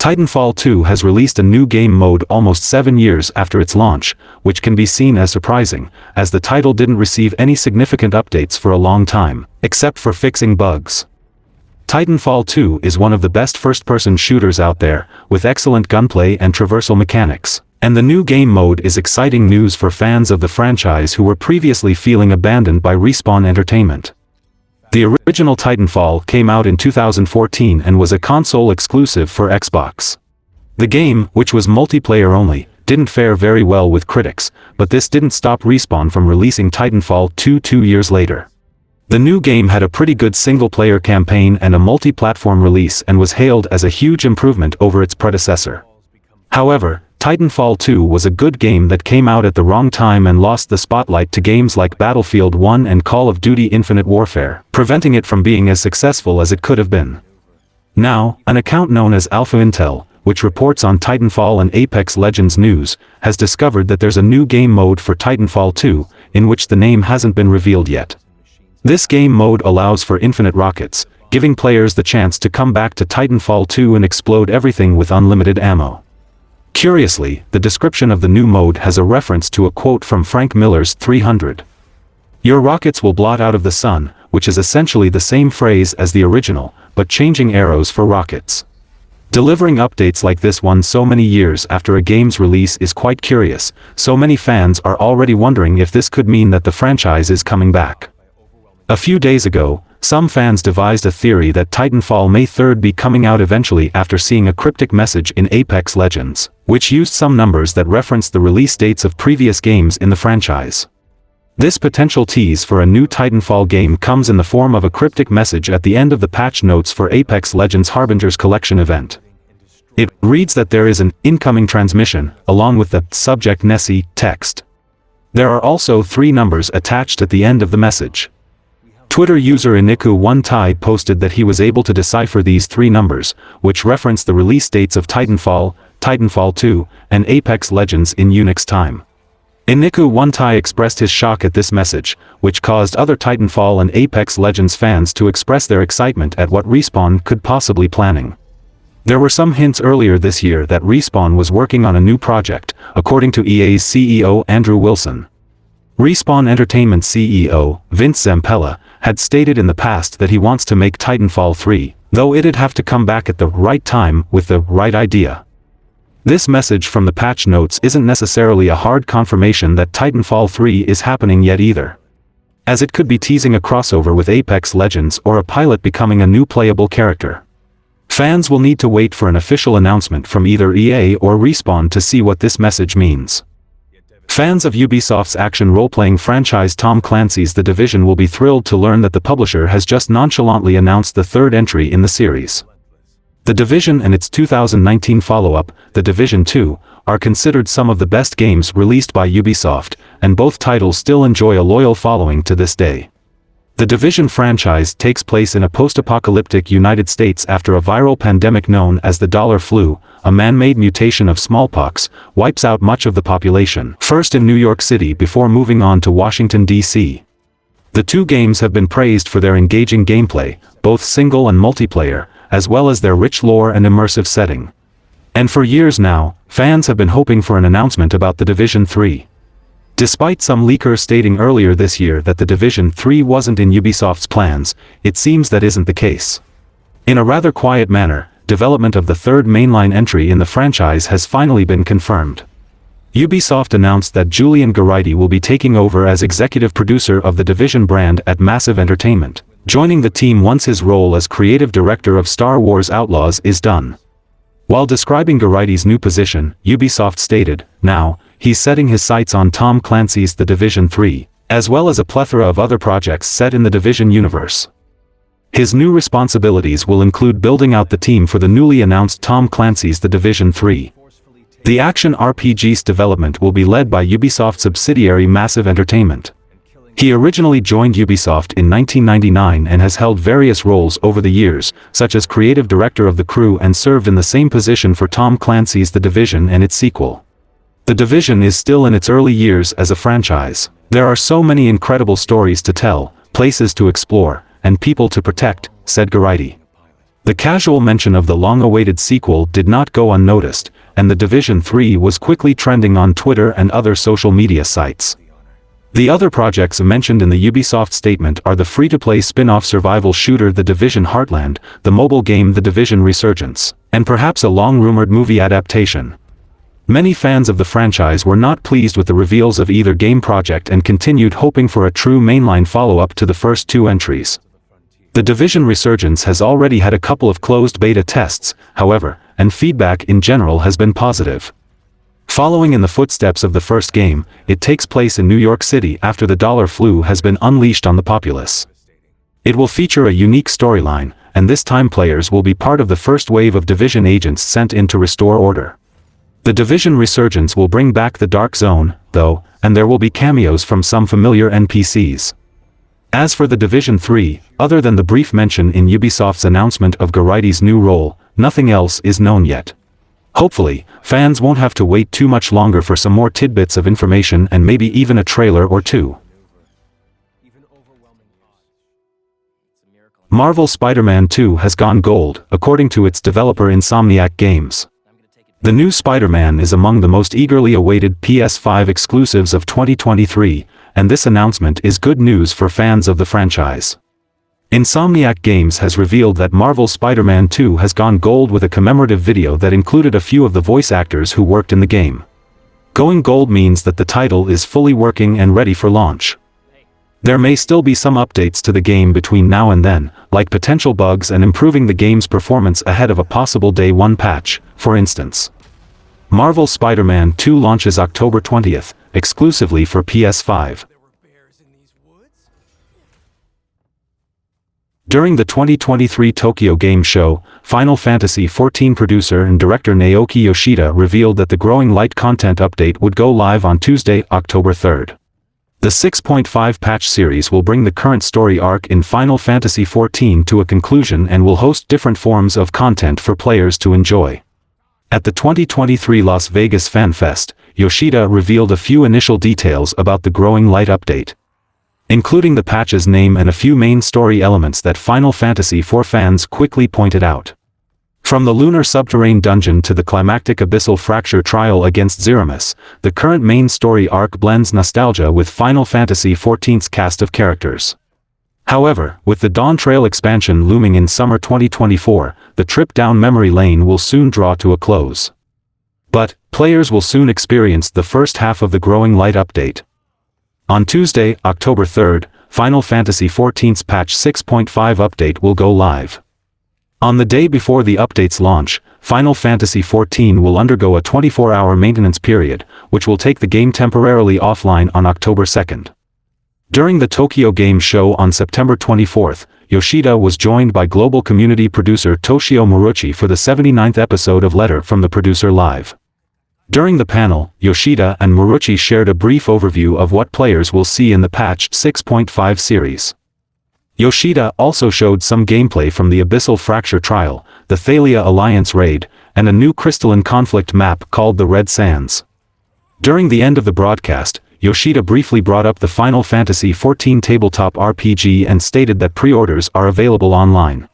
Titanfall 2 has released a new game mode almost 7 years after its launch, which can be seen as surprising, as the title didn't receive any significant updates for a long time, except for fixing bugs. Titanfall 2 is one of the best first-person shooters out there, with excellent gunplay and traversal mechanics, and the new game mode is exciting news for fans of the franchise who were previously feeling abandoned by Respawn Entertainment. The original Titanfall came out in 2014 and was a console exclusive for Xbox. The game, which was multiplayer only, didn't fare very well with critics, but this didn't stop Respawn from releasing Titanfall 2 2 years later. The new game had a pretty good single-player campaign and a multi-platform release and was hailed as a huge improvement over its predecessor. However, Titanfall 2 was a good game that came out at the wrong time and lost the spotlight to games like Battlefield 1 and Call of Duty Infinite Warfare, preventing it from being as successful as it could have been. Now, an account known as Alpha Intel, which reports on Titanfall and Apex Legends news, has discovered that there's a new game mode for Titanfall 2, in which the name hasn't been revealed yet. This game mode allows for infinite rockets, giving players the chance to come back to Titanfall 2 and explode everything with unlimited ammo. Curiously, the description of the new mode has a reference to a quote from Frank Miller's 300. "Your rockets will blot out of the sun," which is essentially the same phrase as the original, but changing arrows for rockets. Delivering updates like this one so many years after a game's release is quite curious, so many fans are already wondering if this could mean that the franchise is coming back. A few days ago, some fans devised a theory that Titanfall May 3rd be coming out eventually after seeing a cryptic message in Apex Legends, which used some numbers that referenced the release dates of previous games in the franchise. This potential tease for a new Titanfall game comes in the form of a cryptic message at the end of the patch notes for Apex Legends Harbinger's Collection event. It reads that there is an incoming transmission, along with the subject Nessie text. There are also 3 numbers attached at the end of the message. Twitter user Iniku1Tai posted that he was able to decipher these 3 numbers, which reference the release dates of Titanfall, Titanfall 2, and Apex Legends in Unix time. Iniku1Tai expressed his shock at this message, which caused other Titanfall and Apex Legends fans to express their excitement at what Respawn could possibly planning. There were some hints earlier this year that Respawn was working on a new project, according to EA's CEO Andrew Wilson. Respawn Entertainment CEO, Vince Zampella, had stated in the past that he wants to make Titanfall 3, though it'd have to come back at the right time with the right idea. This message from the patch notes isn't necessarily a hard confirmation that Titanfall 3 is happening yet either, as it could be teasing a crossover with Apex Legends or a pilot becoming a new playable character. Fans will need to wait for an official announcement from either EA or Respawn to see what this message means. Fans of Ubisoft's action role-playing franchise Tom Clancy's The Division will be thrilled to learn that the publisher has just nonchalantly announced the 3rd entry in the series. The Division and its 2019 follow-up, The Division 2, are considered some of the best games released by Ubisoft, and both titles still enjoy a loyal following to this day. The Division franchise takes place in a post-apocalyptic United States after a viral pandemic known as the dollar flu, a man-made mutation of smallpox, wipes out much of the population, first in New York City before moving on to Washington, D.C. The 2 games have been praised for their engaging gameplay, both single and multiplayer, as well as their rich lore and immersive setting. And for years now, fans have been hoping for an announcement about The Division 3. Despite some leakers stating earlier this year that The Division 3 wasn't in Ubisoft's plans, it seems that isn't the case. In a rather quiet manner, development of the 3rd mainline entry in the franchise has finally been confirmed. Ubisoft announced that Julian Garrity will be taking over as executive producer of the Division brand at Massive Entertainment, joining the team once his role as creative director of Star Wars Outlaws is done. While describing Garrity's new position, Ubisoft stated, "Now, he's setting his sights on Tom Clancy's The Division 3, as well as a plethora of other projects set in the Division universe. His new responsibilities will include building out the team for the newly announced Tom Clancy's The Division 3. The action RPG's development will be led by Ubisoft subsidiary Massive Entertainment. He originally joined Ubisoft in 1999 and has held various roles over the years, such as creative director of the crew, and served in the same position for Tom Clancy's The Division and its sequel. The Division is still in its early years as a franchise. There are so many incredible stories to tell, places to explore, and people to protect," said Garrity. The casual mention of the long-awaited sequel did not go unnoticed, and The Division 3 was quickly trending on Twitter and other social media sites. The other projects mentioned in the Ubisoft statement are the free-to-play spin-off survival shooter The Division Heartland, the mobile game The Division Resurgence, and perhaps a long-rumored movie adaptation. Many fans of the franchise were not pleased with the reveals of either game project and continued hoping for a true mainline follow-up to the first two entries. The Division Resurgence has already had a couple of closed beta tests, however, and feedback in general has been positive. Following in the footsteps of the first game, it takes place in New York City after the dollar flu has been unleashed on the populace. It will feature a unique storyline, and this time players will be part of the first wave of Division agents sent in to restore order. The Division Resurgence will bring back the Dark Zone, though, and there will be cameos from some familiar NPCs. As for The Division 3, other than the brief mention in Ubisoft's announcement of Garrity's new role, nothing else is known yet. Hopefully, fans won't have to wait too much longer for some more tidbits of information and maybe even a trailer or two. Marvel Spider-Man 2 has gone gold, according to its developer Insomniac Games. The new Spider-Man is among the most eagerly awaited PS5 exclusives of 2023, and this announcement is good news for fans of the franchise. Insomniac Games has revealed that Marvel Spider-Man 2 has gone gold with a commemorative video that included a few of the voice actors who worked in the game. Going gold means that the title is fully working and ready for launch. There may still be some updates to the game between now and then, like potential bugs and improving the game's performance ahead of a possible Day 1 patch, for instance. Marvel Spider-Man 2 launches October 20th, exclusively for PS5. During the 2023 Tokyo Game Show, Final Fantasy XIV producer and director Naoki Yoshida revealed that the Growing Light content update would go live on Tuesday, October 3rd. The 6.5 patch series will bring the current story arc in Final Fantasy XIV to a conclusion and will host different forms of content for players to enjoy. At the 2023 Las Vegas Fan Fest, Yoshida revealed a few initial details about the Growing Light update, including the patch's name and a few main story elements that Final Fantasy IV fans quickly pointed out. From the lunar subterranean dungeon to the climactic abyssal fracture trial against Zeramus, the current main story arc blends nostalgia with Final Fantasy XIV's cast of characters. However, with the Dawn Trail expansion looming in summer 2024, the trip down memory lane will soon draw to a close. But, players will soon experience the first half of the Growing Light update. On Tuesday, October 3rd, Final Fantasy XIV's patch 6.5 update will go live. On the day before the update's launch, Final Fantasy XIV will undergo a 24-hour maintenance period, which will take the game temporarily offline on October 2nd. During the Tokyo Game Show on September 24th, Yoshida was joined by global community producer Toshio Marucci for the 79th episode of Letter from the Producer Live. During the panel, Yoshida and Marucci shared a brief overview of what players will see in the patched 6.5 series. Yoshida also showed some gameplay from the Abyssal Fracture Trial, the Thalia Alliance Raid, and a new crystalline conflict map called the Red Sands. During the end of the broadcast, Yoshida briefly brought up the Final Fantasy XIV tabletop RPG and stated that pre-orders are available online.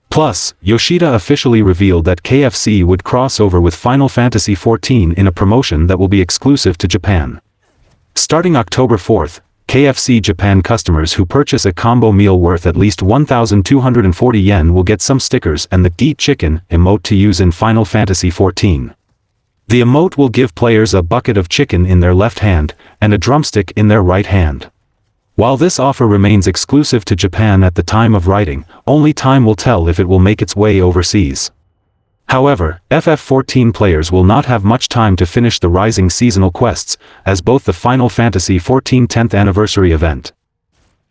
Plus, Yoshida officially revealed that KFC would cross over with Final Fantasy XIV in a promotion that will be exclusive to Japan. Starting October 4th, KFC Japan customers who purchase a combo meal worth at least 1,240 yen will get some stickers and the Eat Chicken emote to use in Final Fantasy XIV. The emote will give players a bucket of chicken in their left hand, and a drumstick in their right hand. While this offer remains exclusive to Japan at the time of writing, only time will tell if it will make its way overseas. However, FF14 players will not have much time to finish the Rising seasonal quests, as both the Final Fantasy XIV 10th anniversary event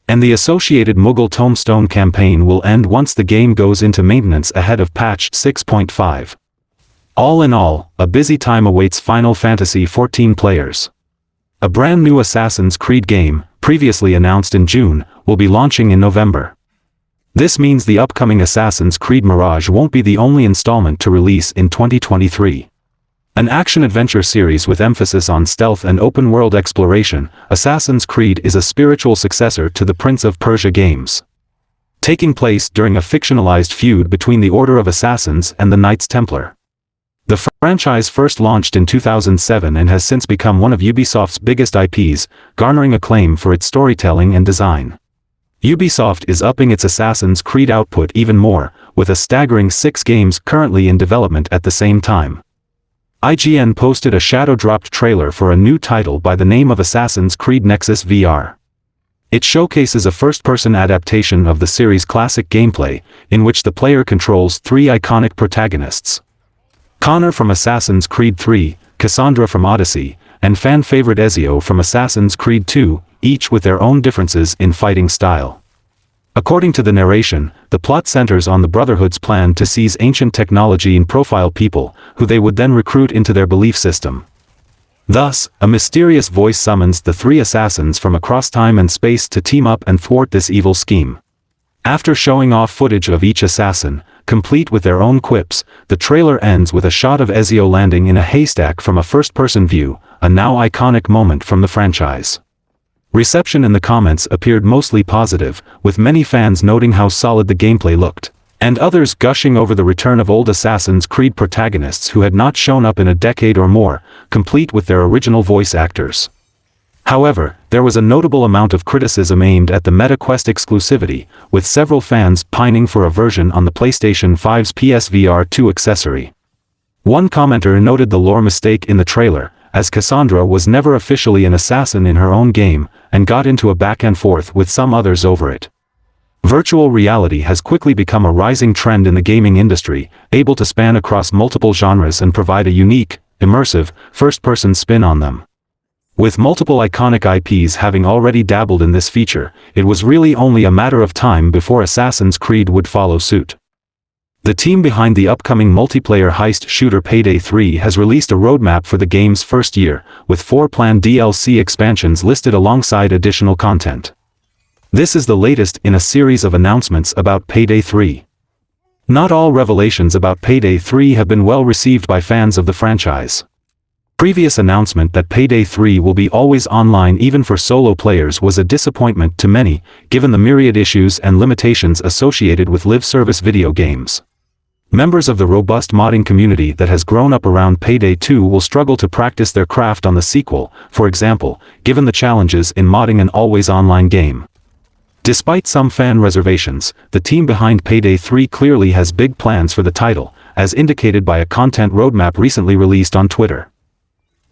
and the associated Mughal Tombstone campaign will end once the game goes into maintenance ahead of patch 6.5. All in all, a busy time awaits Final Fantasy XIV players. A brand new Assassin's Creed game, previously announced in June, will be launching in November. This means the upcoming Assassin's Creed Mirage won't be the only installment to release in 2023. An action-adventure series with emphasis on stealth and open-world exploration, Assassin's Creed is a spiritual successor to the Prince of Persia games. taking place during a fictionalized feud between the Order of Assassins and the Knights Templar. The franchise first launched in 2007 and has since become one of Ubisoft's biggest IPs, garnering acclaim for its storytelling and design. Ubisoft is upping its Assassin's Creed output even more, with a staggering 6 games currently in development at the same time. IGN posted a shadow-dropped trailer for a new title by the name of Assassin's Creed Nexus VR. It showcases a first-person adaptation of the series' classic gameplay, in which the player controls 3 iconic protagonists: Connor from Assassin's Creed 3, Cassandra from Odyssey, and fan-favorite Ezio from Assassin's Creed 2, each with their own differences in fighting style. According to the narration, the plot centers on the Brotherhood's plan to seize ancient technology and profile people, who they would then recruit into their belief system. Thus, a mysterious voice summons the 3 assassins from across time and space to team up and thwart this evil scheme. After showing off footage of each assassin, complete with their own quips, the trailer ends with a shot of Ezio landing in a haystack from a first-person view, a now iconic moment from the franchise. Reception in the comments appeared mostly positive, with many fans noting how solid the gameplay looked, and others gushing over the return of old Assassin's Creed protagonists who had not shown up in a decade or more, complete with their original voice actors. However, there was a notable amount of criticism aimed at the MetaQuest exclusivity, with several fans pining for a version on the PlayStation 5's PSVR 2 accessory. One commenter noted the lore mistake in the trailer, as Cassandra was never officially an assassin in her own game, and got into a back and forth with some others over it. Virtual reality has quickly become a rising trend in the gaming industry, able to span across multiple genres and provide a unique, immersive, first-person spin on them. With multiple iconic IPs having already dabbled in this feature, it was really only a matter of time before Assassin's Creed would follow suit. The team behind the upcoming multiplayer heist shooter Payday 3 has released a roadmap for the game's first year, with 4 planned DLC expansions listed alongside additional content. This is the latest in a series of announcements about Payday 3. Not all revelations about Payday 3 have been well received by fans of the franchise. Previous announcement that Payday 3 will be always online even for solo players was a disappointment to many, given the myriad issues and limitations associated with live-service video games. Members of the robust modding community that has grown up around Payday 2 will struggle to practice their craft on the sequel, for example, given the challenges in modding an always-online game. Despite some fan reservations, the team behind Payday 3 clearly has big plans for the title, as indicated by a content roadmap recently released on Twitter.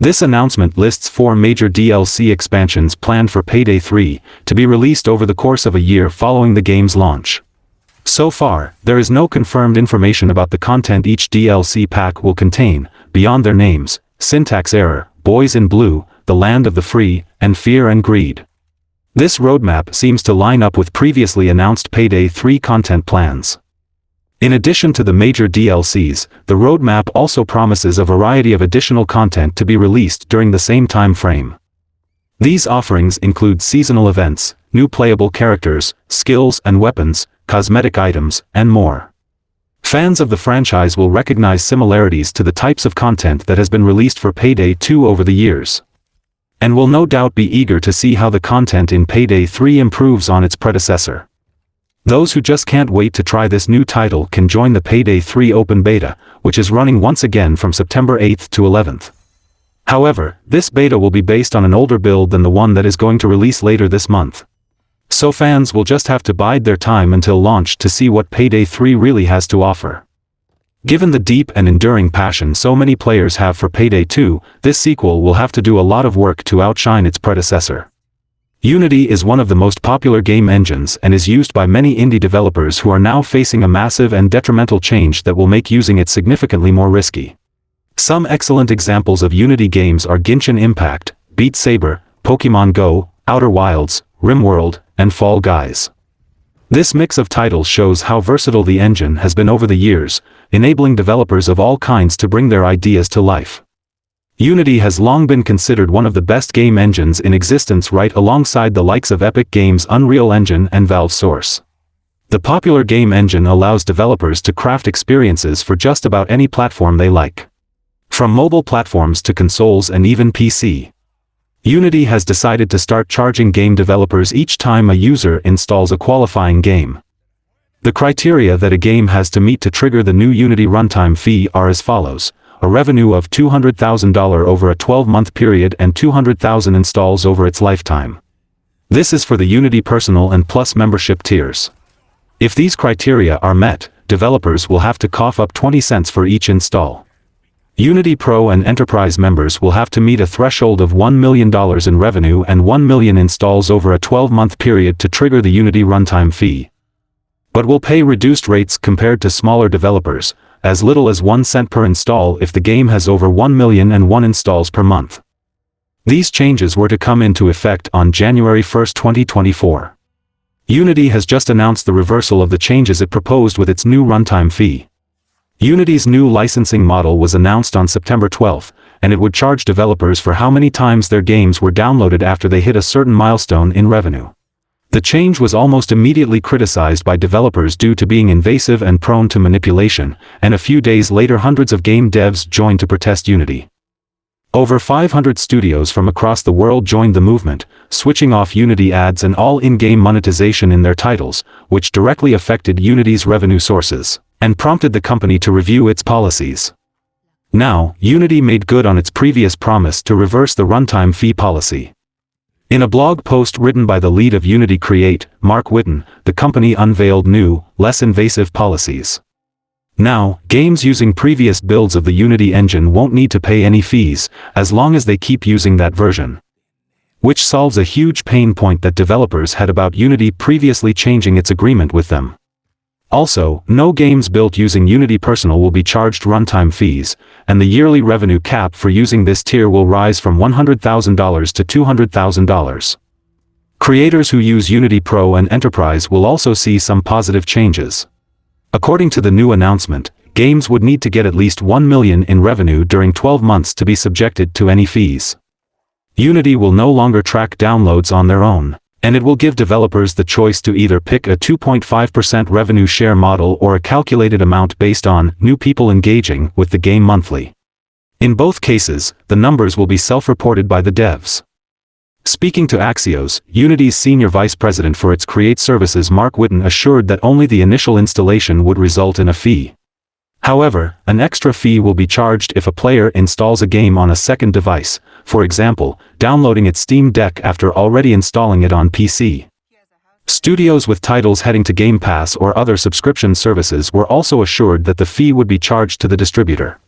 This announcement lists 4 major DLC expansions planned for Payday 3, to be released over the course of a year following the game's launch. So far, there is no confirmed information about the content each DLC pack will contain, beyond their names: Syntax Error, Boys in Blue, The Land of the Free, and Fear and Greed. This roadmap seems to line up with previously announced Payday 3 content plans. In addition to the major DLCs, the roadmap also promises a variety of additional content to be released during the same time frame. These offerings include seasonal events, new playable characters, skills and weapons, cosmetic items, and more. Fans of the franchise will recognize similarities to the types of content that has been released for Payday 2 over the years, and will no doubt be eager to see how the content in Payday 3 improves on its predecessor. Those who just can't wait to try this new title can join the Payday 3 open beta, which is running once again from September 8th to 11th. However, this beta will be based on an older build than the one that is going to release later this month. So fans will just have to bide their time until launch to see what Payday 3 really has to offer. Given the deep and enduring passion so many players have for Payday 2, this sequel will have to do a lot of work to outshine its predecessor. Unity is one of the most popular game engines and is used by many indie developers who are now facing a massive and detrimental change that will make using it significantly more risky. Some excellent examples of Unity games are Genshin Impact, Beat Saber, Pokémon Go, Outer Wilds, RimWorld, and Fall Guys. This mix of titles shows how versatile the engine has been over the years, enabling developers of all kinds to bring their ideas to life. Unity has long been considered one of the best game engines in existence, right alongside the likes of Epic Games' Unreal Engine and Valve Source. The popular game engine allows developers to craft experiences for just about any platform they like. From mobile platforms to consoles and even PC. Unity has decided to start charging game developers each time a user installs a qualifying game. The criteria that a game has to meet to trigger the new Unity runtime fee are as follows: a revenue of $200,000 over a 12-month period and 200,000 installs over its lifetime. This is for the Unity Personal and Plus membership tiers. If these criteria are met, developers will have to cough up 20 cents for each install. Unity Pro and Enterprise members will have to meet a threshold of $1 million in revenue and 1 million installs over a 12-month period to trigger the Unity runtime fee. But will pay reduced rates compared to smaller developers, as little as 1 cent per install if the game has over 1,000,001 installs per month. These changes were to come into effect on January 1, 2024. Unity has just announced the reversal of the changes it proposed with its new runtime fee. Unity's new licensing model was announced on September 12, and it would charge developers for how many times their games were downloaded after they hit a certain milestone in revenue. The change was almost immediately criticized by developers due to being invasive and prone to manipulation, and a few days later hundreds of game devs joined to protest Unity. Over 500 studios from across the world joined the movement, switching off Unity ads and all in-game monetization in their titles, which directly affected Unity's revenue sources, and prompted the company to review its policies. Now, Unity made good on its previous promise to reverse the runtime fee policy. In a blog post written by the lead of Unity Create, Mark Whitten, the company unveiled new, less invasive policies. Now, games using previous builds of the Unity engine won't need to pay any fees, as long as they keep using that version. Which solves a huge pain point that developers had about Unity previously changing its agreement with them. Also, no games built using Unity Personal will be charged runtime fees, and the yearly revenue cap for using this tier will rise from $100,000 to $200,000. Creators who use Unity Pro and Enterprise will also see some positive changes. According to the new announcement, games would need to get at least 1 million in revenue during 12 months to be subjected to any fees. Unity will no longer track downloads on their own, and it will give developers the choice to either pick a 2.5% revenue share model or a calculated amount based on new people engaging with the game monthly. In both cases, the numbers will be self-reported by the devs. Speaking to Axios, Unity's senior vice president for its Create services Mark Whitten assured that only the initial installation would result in a fee. However, an extra fee will be charged if a player installs a game on a second device, for example, downloading its Steam Deck after already installing it on PC. Studios with titles heading to Game Pass or other subscription services were also assured that the fee would be charged to the distributor.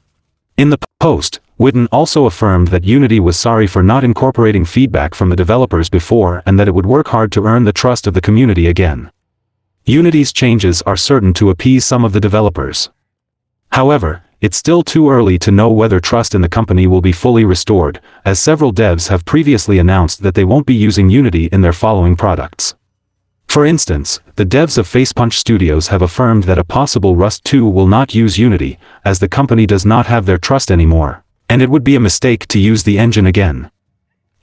In the post, Whitten also affirmed that Unity was sorry for not incorporating feedback from the developers before and that it would work hard to earn the trust of the community again. Unity's changes are certain to appease some of the developers. However, it's still too early to know whether trust in the company will be fully restored, as several devs have previously announced that they won't be using Unity in their following products. For instance, the devs of Facepunch Studios have affirmed that a possible Rust 2 will not use Unity, as the company does not have their trust anymore, and it would be a mistake to use the engine again.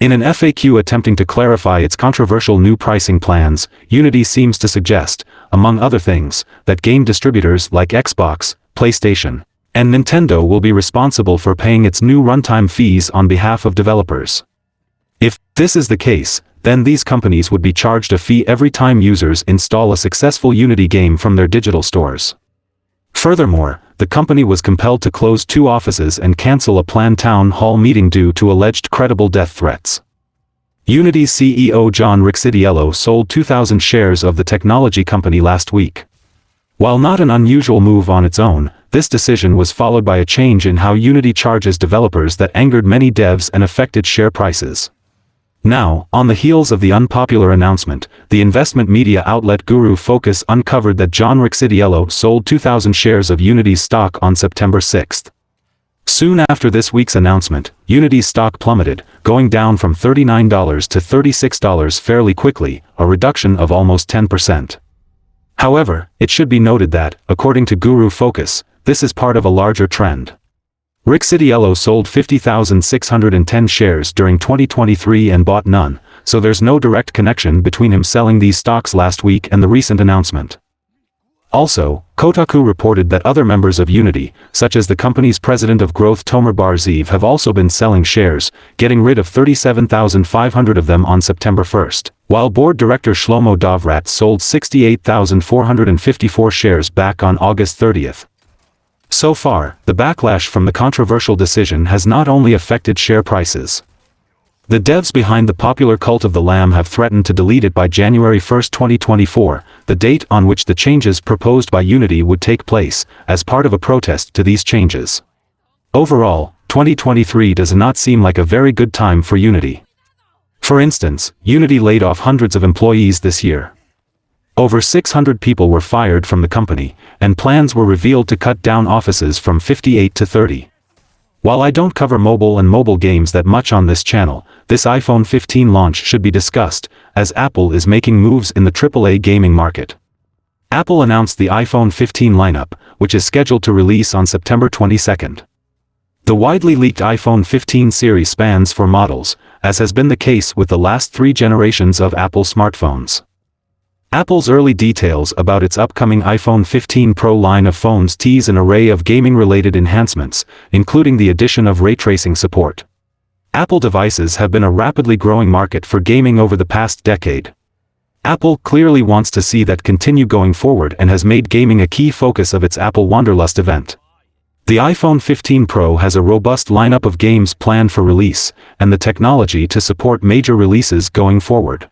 In an FAQ attempting to clarify its controversial new pricing plans, Unity seems to suggest, among other things, that game distributors like Xbox, PlayStation, and Nintendo will be responsible for paying its new runtime fees on behalf of developers. If this is the case, then these companies would be charged a fee every time users install a successful Unity game from their digital stores. Furthermore, the company was compelled to close 2 offices and cancel a planned town hall meeting due to alleged credible death threats. Unity's CEO John Riccitiello sold 2,000 shares of the technology company last week. While not an unusual move on its own, this decision was followed by a change in how Unity charges developers that angered many devs and affected share prices. Now, on the heels of the unpopular announcement, the investment media outlet Guru Focus uncovered that John Riccitiello sold 2,000 shares of Unity's stock on September 6. Soon after this week's announcement, Unity's stock plummeted, going down from $39 to $36 fairly quickly, a reduction of almost 10%. However, it should be noted that, according to Guru Focus, this is part of a larger trend. Riccitiello sold 50,610 shares during 2023 and bought none, so there's no direct connection between him selling these stocks last week and the recent announcement. Also, Kotaku reported that other members of Unity, such as the company's president of growth Tomer Bar-Zeev, have also been selling shares, getting rid of 37,500 of them on September 1, while board director Shlomo Dovrat sold 68,454 shares back on August 30th. So far, the backlash from the controversial decision has not only affected share prices. The devs behind the popular Cult of the Lamb have threatened to delete it by January 1, 2024, the date on which the changes proposed by Unity would take place, as part of a protest to these changes. Overall, 2023 does not seem like a very good time for Unity. For instance, Unity laid off hundreds of employees this year. Over 600 people were fired from the company, and plans were revealed to cut down offices from 58 to 30. While I don't cover mobile and mobile games that much on this channel, this iPhone 15 launch should be discussed, as Apple is making moves in the AAA gaming market. Apple announced the iPhone 15 lineup, which is scheduled to release on September 22nd. The widely leaked iPhone 15 series spans 4 models, as has been the case with the last 3 generations of Apple smartphones. Apple's early details about its upcoming iPhone 15 Pro line of phones tease an array of gaming-related enhancements, including the addition of ray tracing support. Apple devices have been a rapidly growing market for gaming over the past decade. Apple clearly wants to see that continue going forward and has made gaming a key focus of its Apple Wanderlust event. The iPhone 15 Pro has a robust lineup of games planned for release, and the technology to support major releases going forward.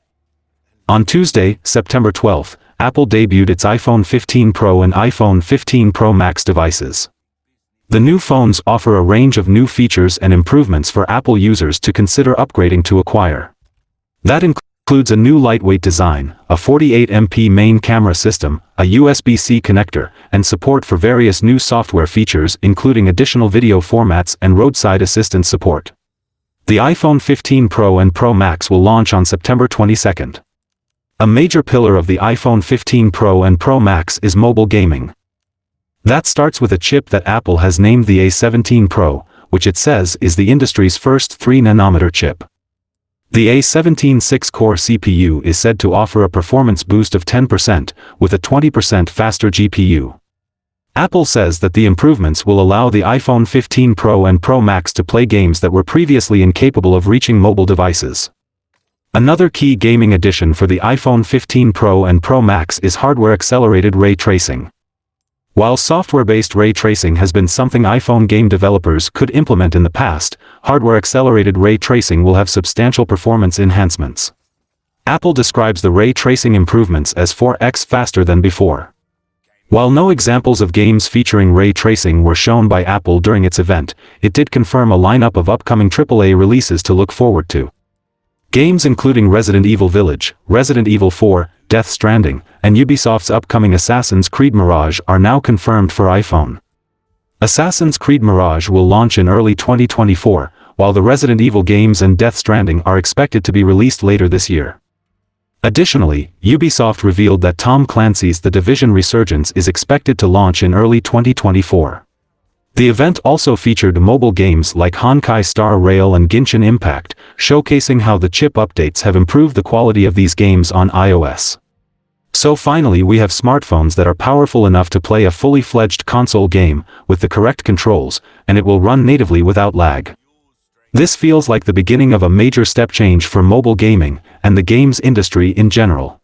On Tuesday, September 12, Apple debuted its iPhone 15 Pro and iPhone 15 Pro Max devices. The new phones offer a range of new features and improvements for Apple users to consider upgrading to acquire. That includes a new lightweight design, a 48MP main camera system, a USB-C connector, and support for various new software features including additional video formats and roadside assistance support. The iPhone 15 Pro and Pro Max will launch on September 22nd. A major pillar of the iPhone 15 Pro and Pro Max is mobile gaming. That starts with a chip that Apple has named the A17 Pro, which it says is the industry's first 3nm chip. The A17 6-core CPU is said to offer a performance boost of 10%, with a 20% faster GPU. Apple says that the improvements will allow the iPhone 15 Pro and Pro Max to play games that were previously incapable of reaching mobile devices. Another key gaming addition for the iPhone 15 Pro and Pro Max is hardware-accelerated ray tracing. While software-based ray tracing has been something iPhone game developers could implement in the past, hardware-accelerated ray tracing will have substantial performance enhancements. Apple describes the ray tracing improvements as 4x faster than before. While no examples of games featuring ray tracing were shown by Apple during its event, it did confirm a lineup of upcoming AAA releases to look forward to. Games including Resident Evil Village, Resident Evil 4, Death Stranding, and Ubisoft's upcoming Assassin's Creed Mirage are now confirmed for iPhone. Assassin's Creed Mirage will launch in early 2024, while the Resident Evil games and Death Stranding are expected to be released later this year. Additionally, Ubisoft revealed that Tom Clancy's The Division Resurgence is expected to launch in early 2024. The event also featured mobile games like Honkai Star Rail and Genshin Impact, showcasing how the chip updates have improved the quality of these games on iOS. So finally we have smartphones that are powerful enough to play a fully fledged console game, with the correct controls, and it will run natively without lag. This feels like the beginning of a major step change for mobile gaming, and the games industry in general.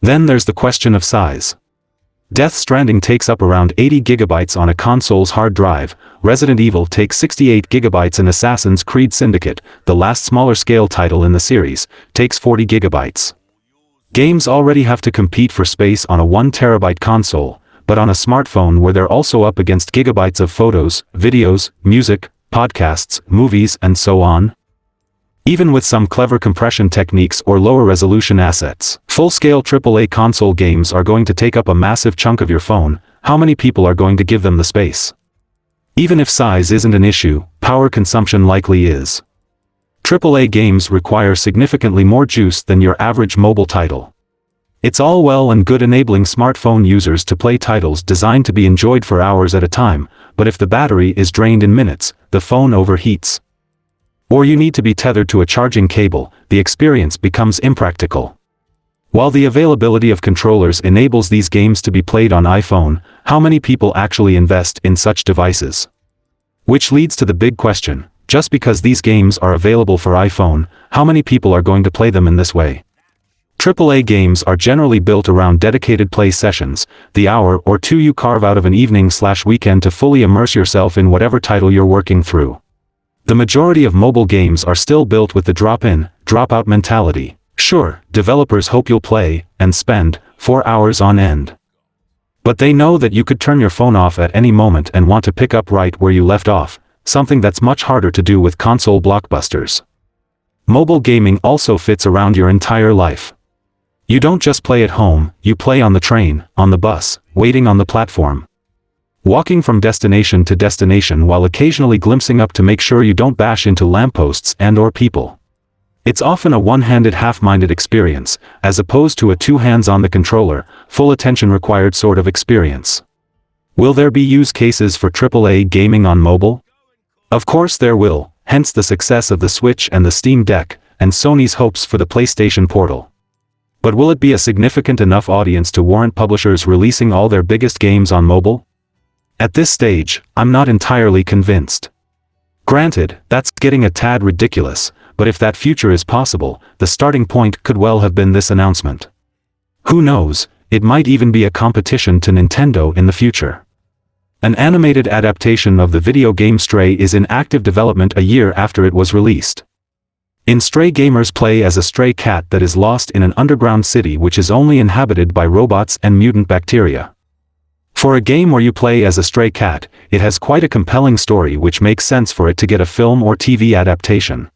Then there's the question of size. Death Stranding takes up around 80 GB on a console's hard drive, Resident Evil takes 68 GB and Assassin's Creed Syndicate, the last smaller-scale title in the series, takes 40 GB. Games already have to compete for space on a 1 TB console, but on a smartphone where they're also up against gigabytes of photos, videos, music, podcasts, movies, and so on. Even with some clever compression techniques or lower resolution assets, full-scale AAA console games are going to take up a massive chunk of your phone. How many people are going to give them the space? Even if size isn't an issue, power consumption likely is. AAA games require significantly more juice than your average mobile title. It's all well and good enabling smartphone users to play titles designed to be enjoyed for hours at a time, but if the battery is drained in minutes, the phone overheats. Or you need to be tethered to a charging cable, the experience becomes impractical. While the availability of controllers enables these games to be played on iPhone, how many people actually invest in such devices? Which leads to the big question, just because these games are available for iPhone, how many people are going to play them in this way? AAA games are generally built around dedicated play sessions, the hour or two you carve out of an evening/weekend to fully immerse yourself in whatever title you're working through. The majority of mobile games are still built with the drop-in, drop-out mentality. Sure, developers hope you'll play and spend 4 hours on end. But they know that you could turn your phone off at any moment and want to pick up right where you left off, something that's much harder to do with console blockbusters. Mobile gaming also fits around your entire life. You don't just play at home, you play on the train, on the bus, waiting on the platform, walking from destination to destination while occasionally glimpsing up to make sure you don't bash into lampposts and/or people. It's often a one-handed half-minded experience, as opposed to a two-hands-on-the-controller, full attention required sort of experience. Will there be use cases for AAA gaming on mobile? Of course there will, hence the success of the Switch and the Steam Deck, and Sony's hopes for the PlayStation Portal. But will it be a significant enough audience to warrant publishers releasing all their biggest games on mobile? At this stage, I'm not entirely convinced. Granted, that's getting a tad ridiculous, but if that future is possible, the starting point could well have been this announcement. Who knows, it might even be a competition to Nintendo in the future. An animated adaptation of the video game Stray is in active development a year after it was released. In Stray, gamers play as a stray cat that is lost in an underground city which is only inhabited by robots and mutant bacteria. For a game where you play as a stray cat, it has quite a compelling story which makes sense for it to get a film or TV adaptation.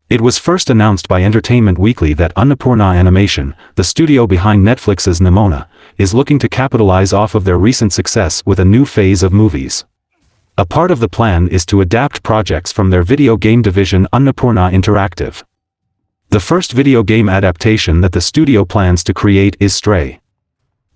It was first announced by Entertainment Weekly that Annapurna Animation, the studio behind Netflix's Nimona, is looking to capitalize off of their recent success with a new phase of movies. A part of the plan is to adapt projects from their video game division Annapurna Interactive. The first video game adaptation that the studio plans to create is Stray.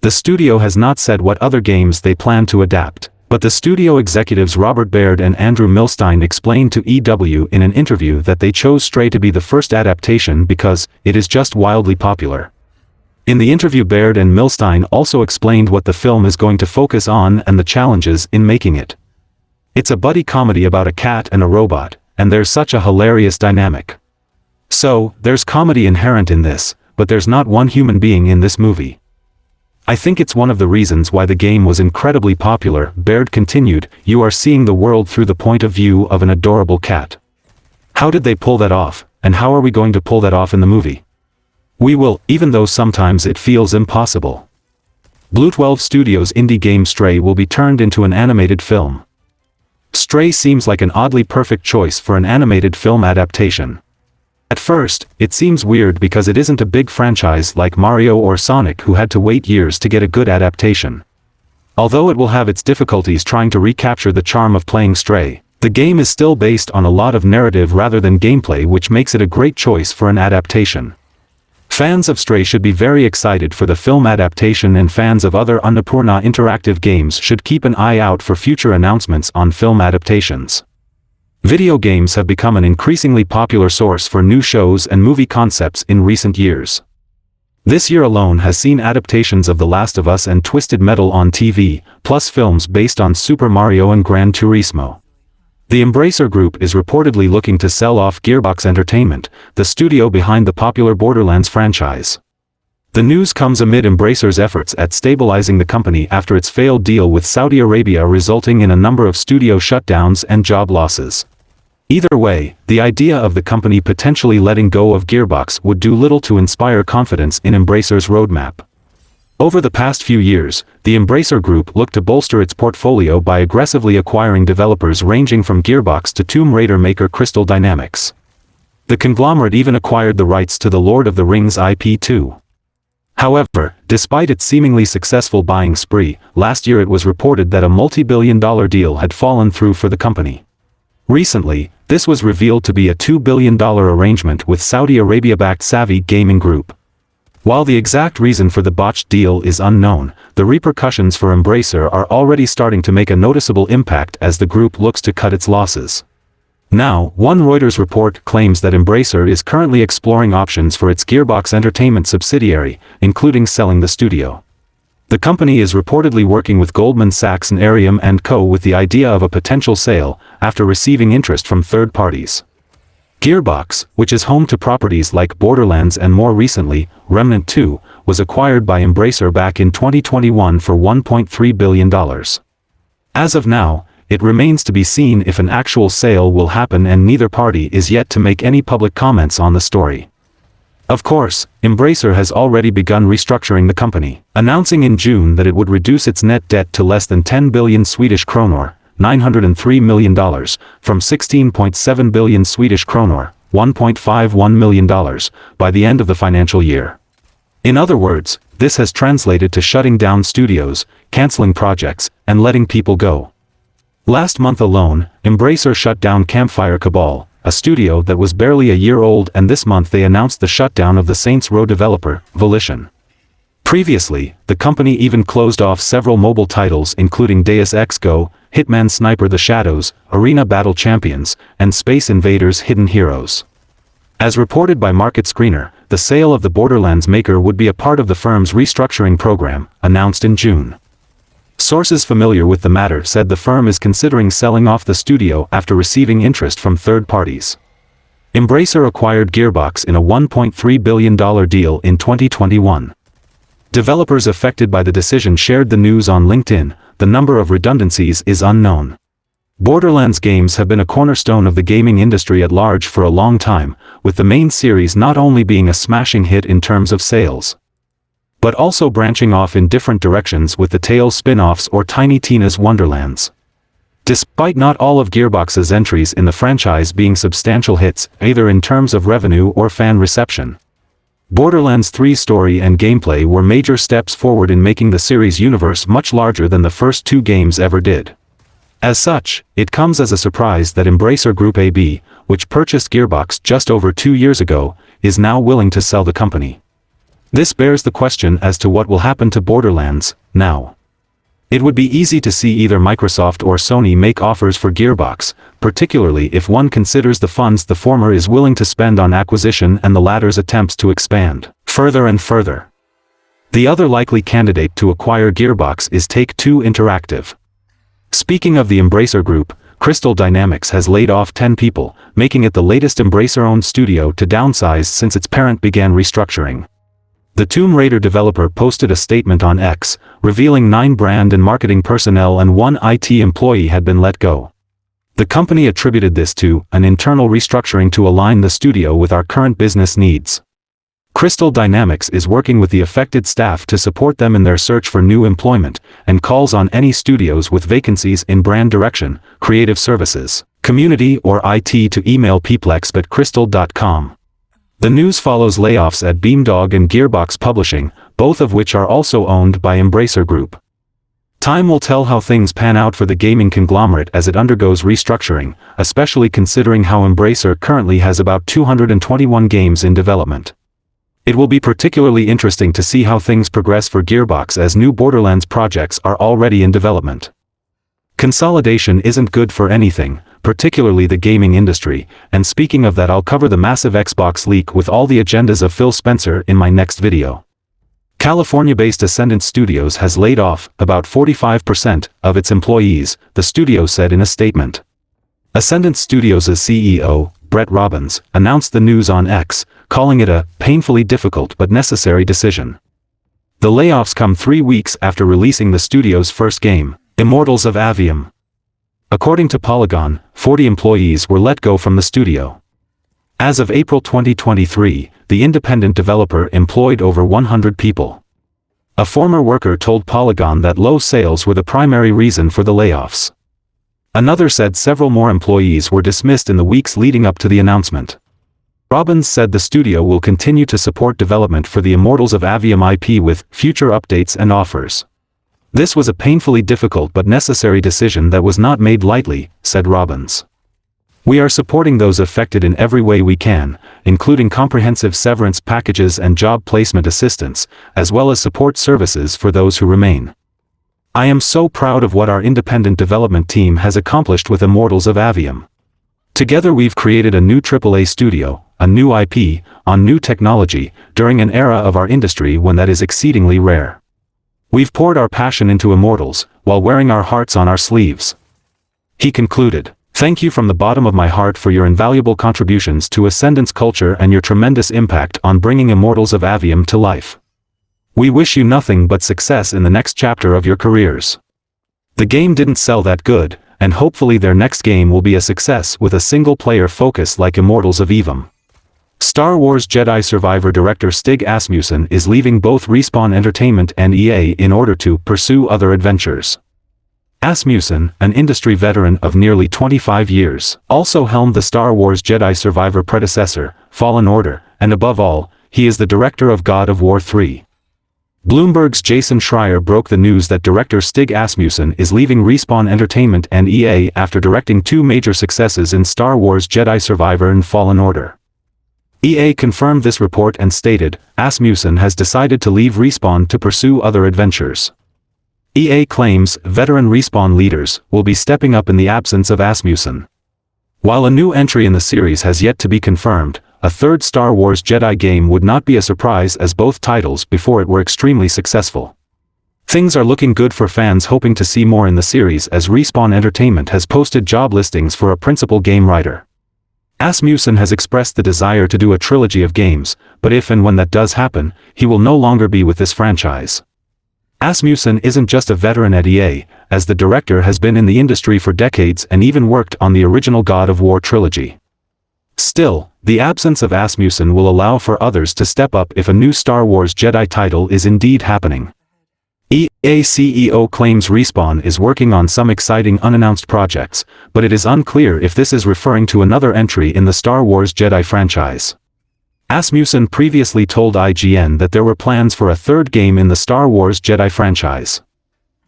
The studio has not said what other games they plan to adapt, but the studio executives Robert Baird and Andrew Milstein explained to EW in an interview that they chose Stray to be the first adaptation because it is just wildly popular. In the interview, Baird and Milstein also explained what the film is going to focus on and the challenges in making it. It's a buddy comedy about a cat and a robot, and there's such a hilarious dynamic. So, there's comedy inherent in this, but there's not one human being in this movie. I think it's one of the reasons why the game was incredibly popular, Baird continued. You are seeing the world through the point of view of an adorable cat. How did they pull that off, and how are we going to pull that off in the movie? We will, even though sometimes it feels impossible. Blue 12 Studios' indie game Stray will be turned into an animated film. Stray seems like an oddly perfect choice for an animated film adaptation. At first, it seems weird because it isn't a big franchise like Mario or Sonic who had to wait years to get a good adaptation. Although it will have its difficulties trying to recapture the charm of playing Stray, the game is still based on a lot of narrative rather than gameplay, which makes it a great choice for an adaptation. Fans of Stray should be very excited for the film adaptation, and fans of other Annapurna Interactive games should keep an eye out for future announcements on film adaptations. Video games have become an increasingly popular source for new shows and movie concepts in recent years. This year alone has seen adaptations of The Last of Us and Twisted Metal on TV, plus films based on Super Mario and Gran Turismo. The Embracer Group is reportedly looking to sell off Gearbox Entertainment, the studio behind the popular Borderlands franchise. The news comes amid Embracer's efforts at stabilizing the company after its failed deal with Saudi Arabia, resulting in a number of studio shutdowns and job losses. Either way, the idea of the company potentially letting go of Gearbox would do little to inspire confidence in Embracer's roadmap. Over the past few years, the Embracer Group looked to bolster its portfolio by aggressively acquiring developers ranging from Gearbox to Tomb Raider maker Crystal Dynamics. The conglomerate even acquired the rights to the Lord of the Rings IP too. However, despite its seemingly successful buying spree, last year it was reported that a multi-billion-dollar deal had fallen through for the company. Recently, this was revealed to be a $2 billion arrangement with Saudi Arabia-backed Savvy Gaming Group. While the exact reason for the botched deal is unknown, the repercussions for Embracer are already starting to make a noticeable impact as the group looks to cut its losses. Now, one Reuters report claims that Embracer is currently exploring options for its Gearbox Entertainment subsidiary, including selling the studio. The company is reportedly working with Goldman Sachs and Arium & Co. with the idea of a potential sale, after receiving interest from third parties. Gearbox, which is home to properties like Borderlands and more recently, Remnant 2, was acquired by Embracer back in 2021 for $1.3 billion. As of now, it remains to be seen if an actual sale will happen, and neither party is yet to make any public comments on the story. Of course, Embracer has already begun restructuring the company, announcing in June that it would reduce its net debt to less than 10 billion Swedish kronor, $903 million, from 16.7 billion Swedish kronor, $1.51 million, by the end of the financial year. In other words, this has translated to shutting down studios, canceling projects, and letting people go. Last month alone, Embracer shut down Campfire Cabal, a studio that was barely a year old, and this month they announced the shutdown of the Saints Row developer, Volition. Previously, the company even closed off several mobile titles including Deus Ex Go, Hitman Sniper The Shadows, Arena Battle Champions, and Space Invaders Hidden Heroes. As reported by Market Screener, the sale of the Borderlands maker would be a part of the firm's restructuring program, announced in June. Sources familiar with the matter said the firm is considering selling off the studio after receiving interest from third parties. Embracer acquired Gearbox in a $1.3 billion deal in 2021. Developers affected by the decision shared the news on LinkedIn. The number of redundancies is unknown. Borderlands games have been a cornerstone of the gaming industry at large for a long time, with the main series not only being a smashing hit in terms of sales, but also branching off in different directions with the Tales spin-offs or Tiny Tina's Wonderlands. Despite not all of Gearbox's entries in the franchise being substantial hits, either in terms of revenue or fan reception, Borderlands 3's story and gameplay were major steps forward in making the series' universe much larger than the first two games ever did. As such, it comes as a surprise that Embracer Group AB, which purchased Gearbox just over 2 years ago, is now willing to sell the company. This bears the question as to what will happen to Borderlands now. It would be easy to see either Microsoft or Sony make offers for Gearbox, particularly if one considers the funds the former is willing to spend on acquisition and the latter's attempts to expand further and further. The other likely candidate to acquire Gearbox is Take-Two Interactive. Speaking of the Embracer Group, Crystal Dynamics has laid off 10 people, making it the latest Embracer-owned studio to downsize since its parent began restructuring. The Tomb Raider developer posted a statement on X, revealing 9 brand and marketing personnel and 1 IT employee had been let go. The company attributed this to an internal restructuring to align the studio with our current business needs. Crystal Dynamics is working with the affected staff to support them in their search for new employment, and calls on any studios with vacancies in brand direction, creative services, community or IT to email peoplex@crystal.com. The news follows layoffs at Beamdog and Gearbox Publishing, both of which are also owned by Embracer Group. Time will tell how things pan out for the gaming conglomerate as it undergoes restructuring, especially considering how Embracer currently has about 221 games in development. It will be particularly interesting to see how things progress for Gearbox as new Borderlands projects are already in development. Consolidation isn't good for anything, particularly the gaming industry, and speaking of that, I'll cover the massive Xbox leak with all the agendas of Phil Spencer in my next video. California-based Ascendant Studios has laid off about 45% of its employees, the studio said in a statement. Ascendant Studios' CEO, Brett Robbins, announced the news on X, calling it a painfully difficult but necessary decision. The layoffs come 3 weeks after releasing the studio's first game, Immortals of Aveum. According to Polygon, 40 employees were let go from the studio. As of April 2023, the independent developer employed over 100 people. A former worker told Polygon that low sales were the primary reason for the layoffs. Another said several more employees were dismissed in the weeks leading up to the announcement. Robbins said the studio will continue to support development for the Immortals of Aveum IP with future updates and offers. This was a painfully difficult but necessary decision that was not made lightly, said Robbins. We are supporting those affected in every way we can, including comprehensive severance packages and job placement assistance, as well as support services for those who remain. I am so proud of what our independent development team has accomplished with Immortals of Aveum. Together we've created a new AAA studio, a new IP, on new technology, during an era of our industry when that is exceedingly rare. We've poured our passion into Immortals, while wearing our hearts on our sleeves. He concluded. Thank you from the bottom of my heart for your invaluable contributions to Ascendance culture and your tremendous impact on bringing Immortals of Avium to life. We wish you nothing but success in the next chapter of your careers. The game didn't sell that good, and hopefully their next game will be a success with a single-player focus like Immortals of Avium. Star Wars Jedi Survivor director Stig Asmussen is leaving both Respawn Entertainment and EA in order to pursue other adventures. Asmussen, an industry veteran of nearly 25 years, also helmed the Star Wars Jedi Survivor predecessor, Fallen Order, and above all, he is the director of God of War 3. Bloomberg's Jason Schreier broke the news that director Stig Asmussen is leaving Respawn Entertainment and EA after directing two major successes in Star Wars Jedi Survivor and Fallen Order. EA confirmed this report and stated, Asmussen has decided to leave Respawn to pursue other adventures. EA claims veteran Respawn leaders will be stepping up in the absence of Asmussen. While a new entry in the series has yet to be confirmed, a third Star Wars Jedi game would not be a surprise as both titles before it were extremely successful. Things are looking good for fans hoping to see more in the series as Respawn Entertainment has posted job listings for a principal game writer. Asmussen has expressed the desire to do a trilogy of games, but if and when that does happen, he will no longer be with this franchise. Asmussen isn't just a veteran at EA, as the director has been in the industry for decades and even worked on the original God of War trilogy. Still, the absence of Asmussen will allow for others to step up if a new Star Wars Jedi title is indeed happening. EA CEO claims Respawn is working on some exciting unannounced projects, but it is unclear if this is referring to another entry in the Star Wars Jedi franchise. Asmussen previously told IGN that there were plans for a third game in the Star Wars Jedi franchise.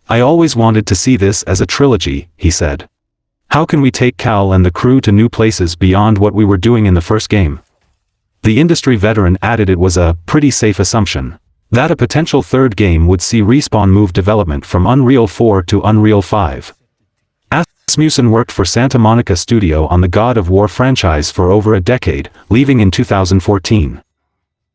I always wanted to see this as a trilogy, he said. How can we take Cal and the crew to new places beyond what we were doing in the first game? The industry veteran added it was a pretty safe assumption that a potential third game would see Respawn move development from Unreal 4 to Unreal 5. Asmussen worked for Santa Monica Studio on the God of War franchise for over a decade, leaving in 2014.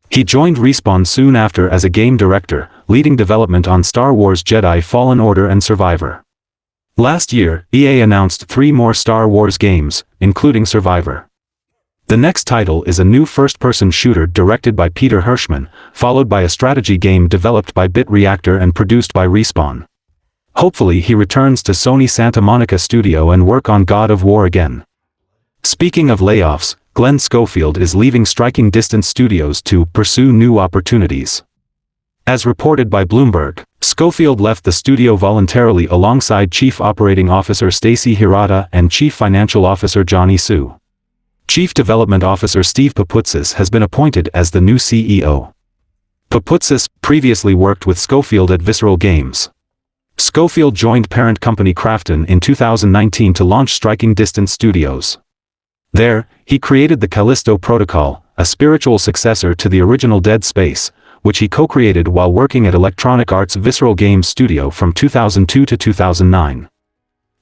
He joined Respawn soon after as a game director, leading development on Star Wars Jedi Fallen Order and Survivor. Last year, EA announced 3 more Star Wars games, including Survivor. The next title is a new first-person shooter directed by Peter Hirschman, followed by a strategy game developed by Bit Reactor and produced by Respawn. Hopefully he returns to Sony Santa Monica Studio and work on God of War again. Speaking of layoffs, Glen Schofield is leaving Striking Distance Studios to pursue new opportunities. As reported by Bloomberg, Schofield left the studio voluntarily alongside Chief Operating Officer Stacy Hirata and Chief Financial Officer Johnny Su. Chief Development Officer Steve Paputzis has been appointed as the new CEO. Paputzis previously worked with Schofield at Visceral Games. Schofield joined parent company Krafton in 2019 to launch Striking Distance Studios. There, he created the Callisto Protocol, a spiritual successor to the original Dead Space, which he co-created while working at Electronic Arts' Visceral Games studio from 2002 to 2009.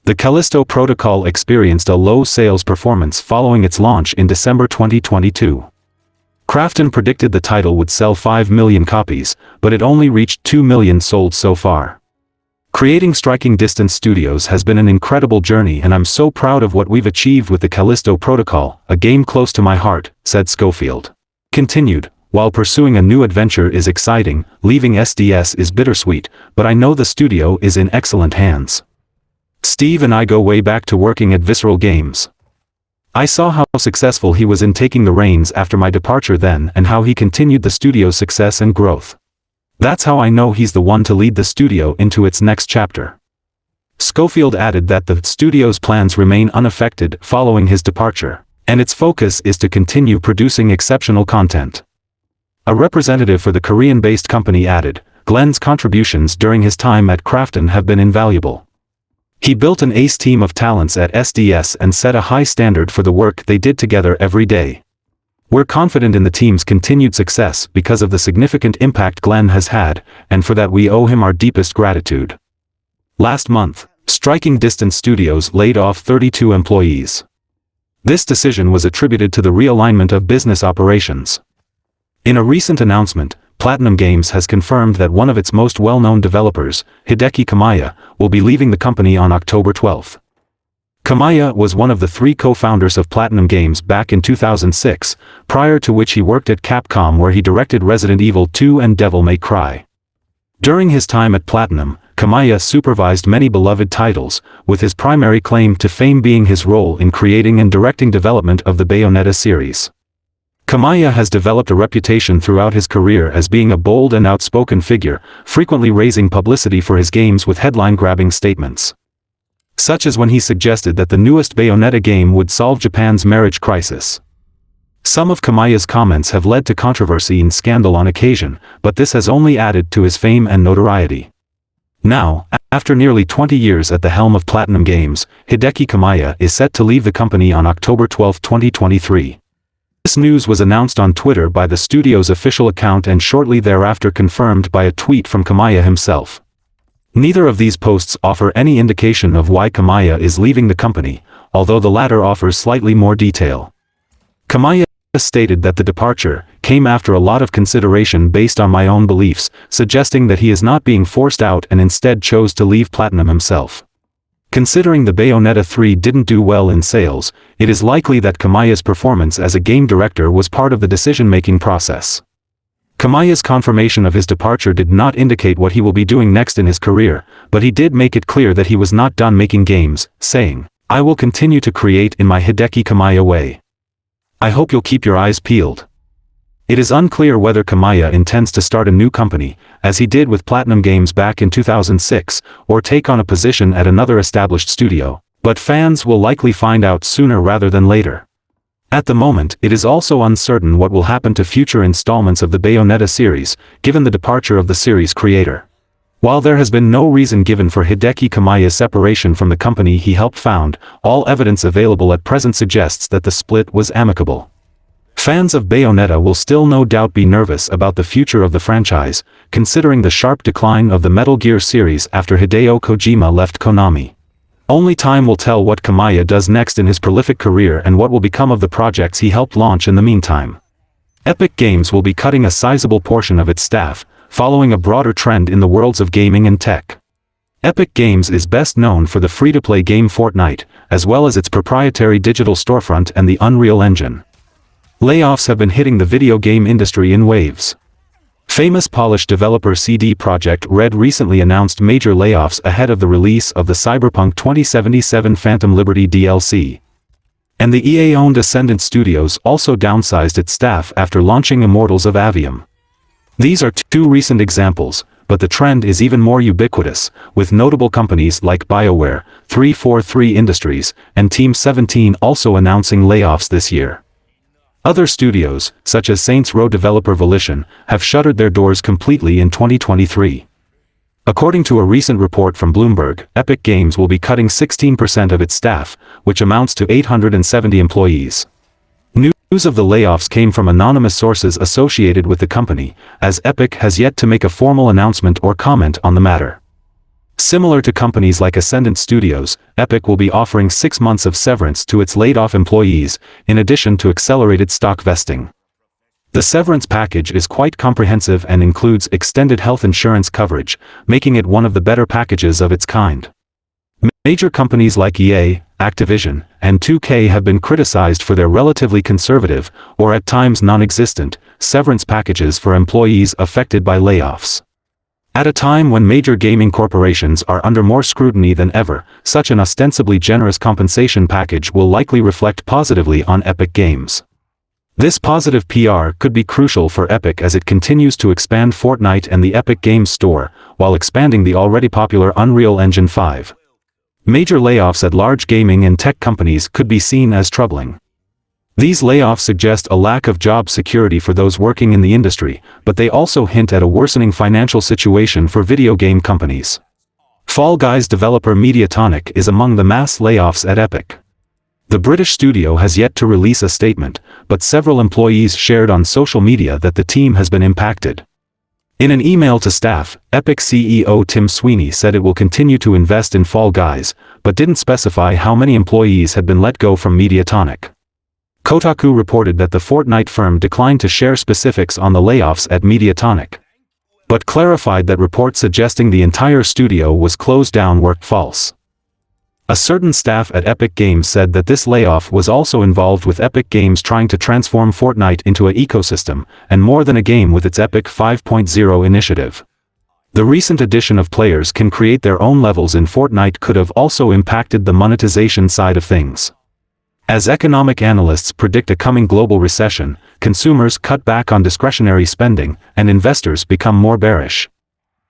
The Callisto Protocol experienced a low sales performance following its launch in December 2022. Krafton predicted the title would sell 5 million copies, but it only reached 2 million sold so far. Creating Striking Distance Studios has been an incredible journey and I'm so proud of what we've achieved with the Callisto Protocol, a game close to my heart, said Schofield. Continued, while pursuing a new adventure is exciting, leaving SDS is bittersweet, but I know the studio is in excellent hands. Steve and I go way back to working at Visceral Games. I saw how successful he was in taking the reins after my departure then and how he continued the studio's success and growth. That's how I know he's the one to lead the studio into its next chapter. Schofield added that the studio's plans remain unaffected following his departure, and its focus is to continue producing exceptional content. A representative for the Korean-based company added, Glen's contributions during his time at Krafton have been invaluable. He built an ace team of talents at SDS and set a high standard for the work they did together every day. We're confident in the team's continued success because of the significant impact Glen has had, and for that we owe him our deepest gratitude. Last month, Striking Distance Studios laid off 32 employees. This decision was attributed to the realignment of business operations. In a recent announcement, Platinum Games has confirmed that one of its most well-known developers, Hideki Kamiya, will be leaving the company on October 12. Kamiya was one of the 3 co-founders of Platinum Games back in 2006, prior to which he worked at Capcom where he directed Resident Evil 2 and Devil May Cry. During his time at Platinum, Kamiya supervised many beloved titles, with his primary claim to fame being his role in creating and directing development of the Bayonetta series. Kamiya has developed a reputation throughout his career as being a bold and outspoken figure, frequently raising publicity for his games with headline-grabbing statements. Such as when he suggested that the newest Bayonetta game would solve Japan's marriage crisis. Some of Kamiya's comments have led to controversy and scandal on occasion, but this has only added to his fame and notoriety. Now, after nearly 20 years at the helm of Platinum Games, Hideki Kamiya is set to leave the company on October 12, 2023. This news was announced on Twitter by the studio's official account and shortly thereafter confirmed by a tweet from Kamiya himself. Neither of these posts offer any indication of why Kamiya is leaving the company, although the latter offers slightly more detail. Kamiya stated that the departure came after a lot of consideration based on my own beliefs, suggesting that he is not being forced out and instead chose to leave Platinum himself. Considering the Bayonetta 3 didn't do well in sales, it is likely that Kamiya's performance as a game director was part of the decision-making process. Kamiya's confirmation of his departure did not indicate what he will be doing next in his career, but he did make it clear that he was not done making games, saying, "I will continue to create in my Hideki Kamiya way. I hope you'll keep your eyes peeled." It is unclear whether Kamiya intends to start a new company, as he did with Platinum Games back in 2006, or take on a position at another established studio, but fans will likely find out sooner rather than later. At the moment, it is also uncertain what will happen to future installments of the Bayonetta series, given the departure of the series creator. While there has been no reason given for Hideki Kamiya's separation from the company he helped found, all evidence available at present suggests that the split was amicable. Fans of Bayonetta will still no doubt be nervous about the future of the franchise, considering the sharp decline of the Metal Gear series after Hideo Kojima left Konami. Only time will tell what Kamiya does next in his prolific career and what will become of the projects he helped launch in the meantime. Epic Games will be cutting a sizable portion of its staff, following a broader trend in the worlds of gaming and tech. Epic Games is best known for the free-to-play game Fortnite, as well as its proprietary digital storefront and the Unreal Engine. Layoffs have been hitting the video game industry in waves. Famous Polish developer CD Projekt Red recently announced major layoffs ahead of the release of the Cyberpunk 2077 Phantom Liberty DLC. And the EA-owned Ascendant Studios also downsized its staff after launching Immortals of Avium. These are 2 recent examples, but the trend is even more ubiquitous, with notable companies like BioWare, 343 Industries, and Team 17 also announcing layoffs this year. Other studios, such as Saints Row developer Volition, have shuttered their doors completely in 2023. According to a recent report from Bloomberg, Epic Games will be cutting 16% of its staff, which amounts to 870 employees. News of the layoffs came from anonymous sources associated with the company, as Epic has yet to make a formal announcement or comment on the matter. Similar to companies like Ascendant Studios, Epic will be offering 6 months of severance to its laid-off employees, in addition to accelerated stock vesting. The severance package is quite comprehensive and includes extended health insurance coverage, making it one of the better packages of its kind. Major companies like EA, Activision, and 2K have been criticized for their relatively conservative, or at times non-existent, severance packages for employees affected by layoffs. At a time when major gaming corporations are under more scrutiny than ever, such an ostensibly generous compensation package will likely reflect positively on Epic Games. This positive PR could be crucial for Epic as it continues to expand Fortnite and the Epic Games Store, while expanding the already popular Unreal Engine 5. Major layoffs at large gaming and tech companies could be seen as troubling. These layoffs suggest a lack of job security for those working in the industry, but they also hint at a worsening financial situation for video game companies. Fall Guys developer Mediatonic is among the mass layoffs at Epic. The British studio has yet to release a statement, but several employees shared on social media that the team has been impacted. In an email to staff, Epic CEO Tim Sweeney said it will continue to invest in Fall Guys, but didn't specify how many employees had been let go from Mediatonic. Kotaku reported that the Fortnite firm declined to share specifics on the layoffs at Mediatonic, but clarified that reports suggesting the entire studio was closed down were false. A certain staff at Epic Games said that this layoff was also involved with Epic Games trying to transform Fortnite into an ecosystem, and more than a game with its Epic 5.0 initiative. The recent addition of players can create their own levels in Fortnite could have also impacted the monetization side of things. As economic analysts predict a coming global recession, consumers cut back on discretionary spending, and investors become more bearish.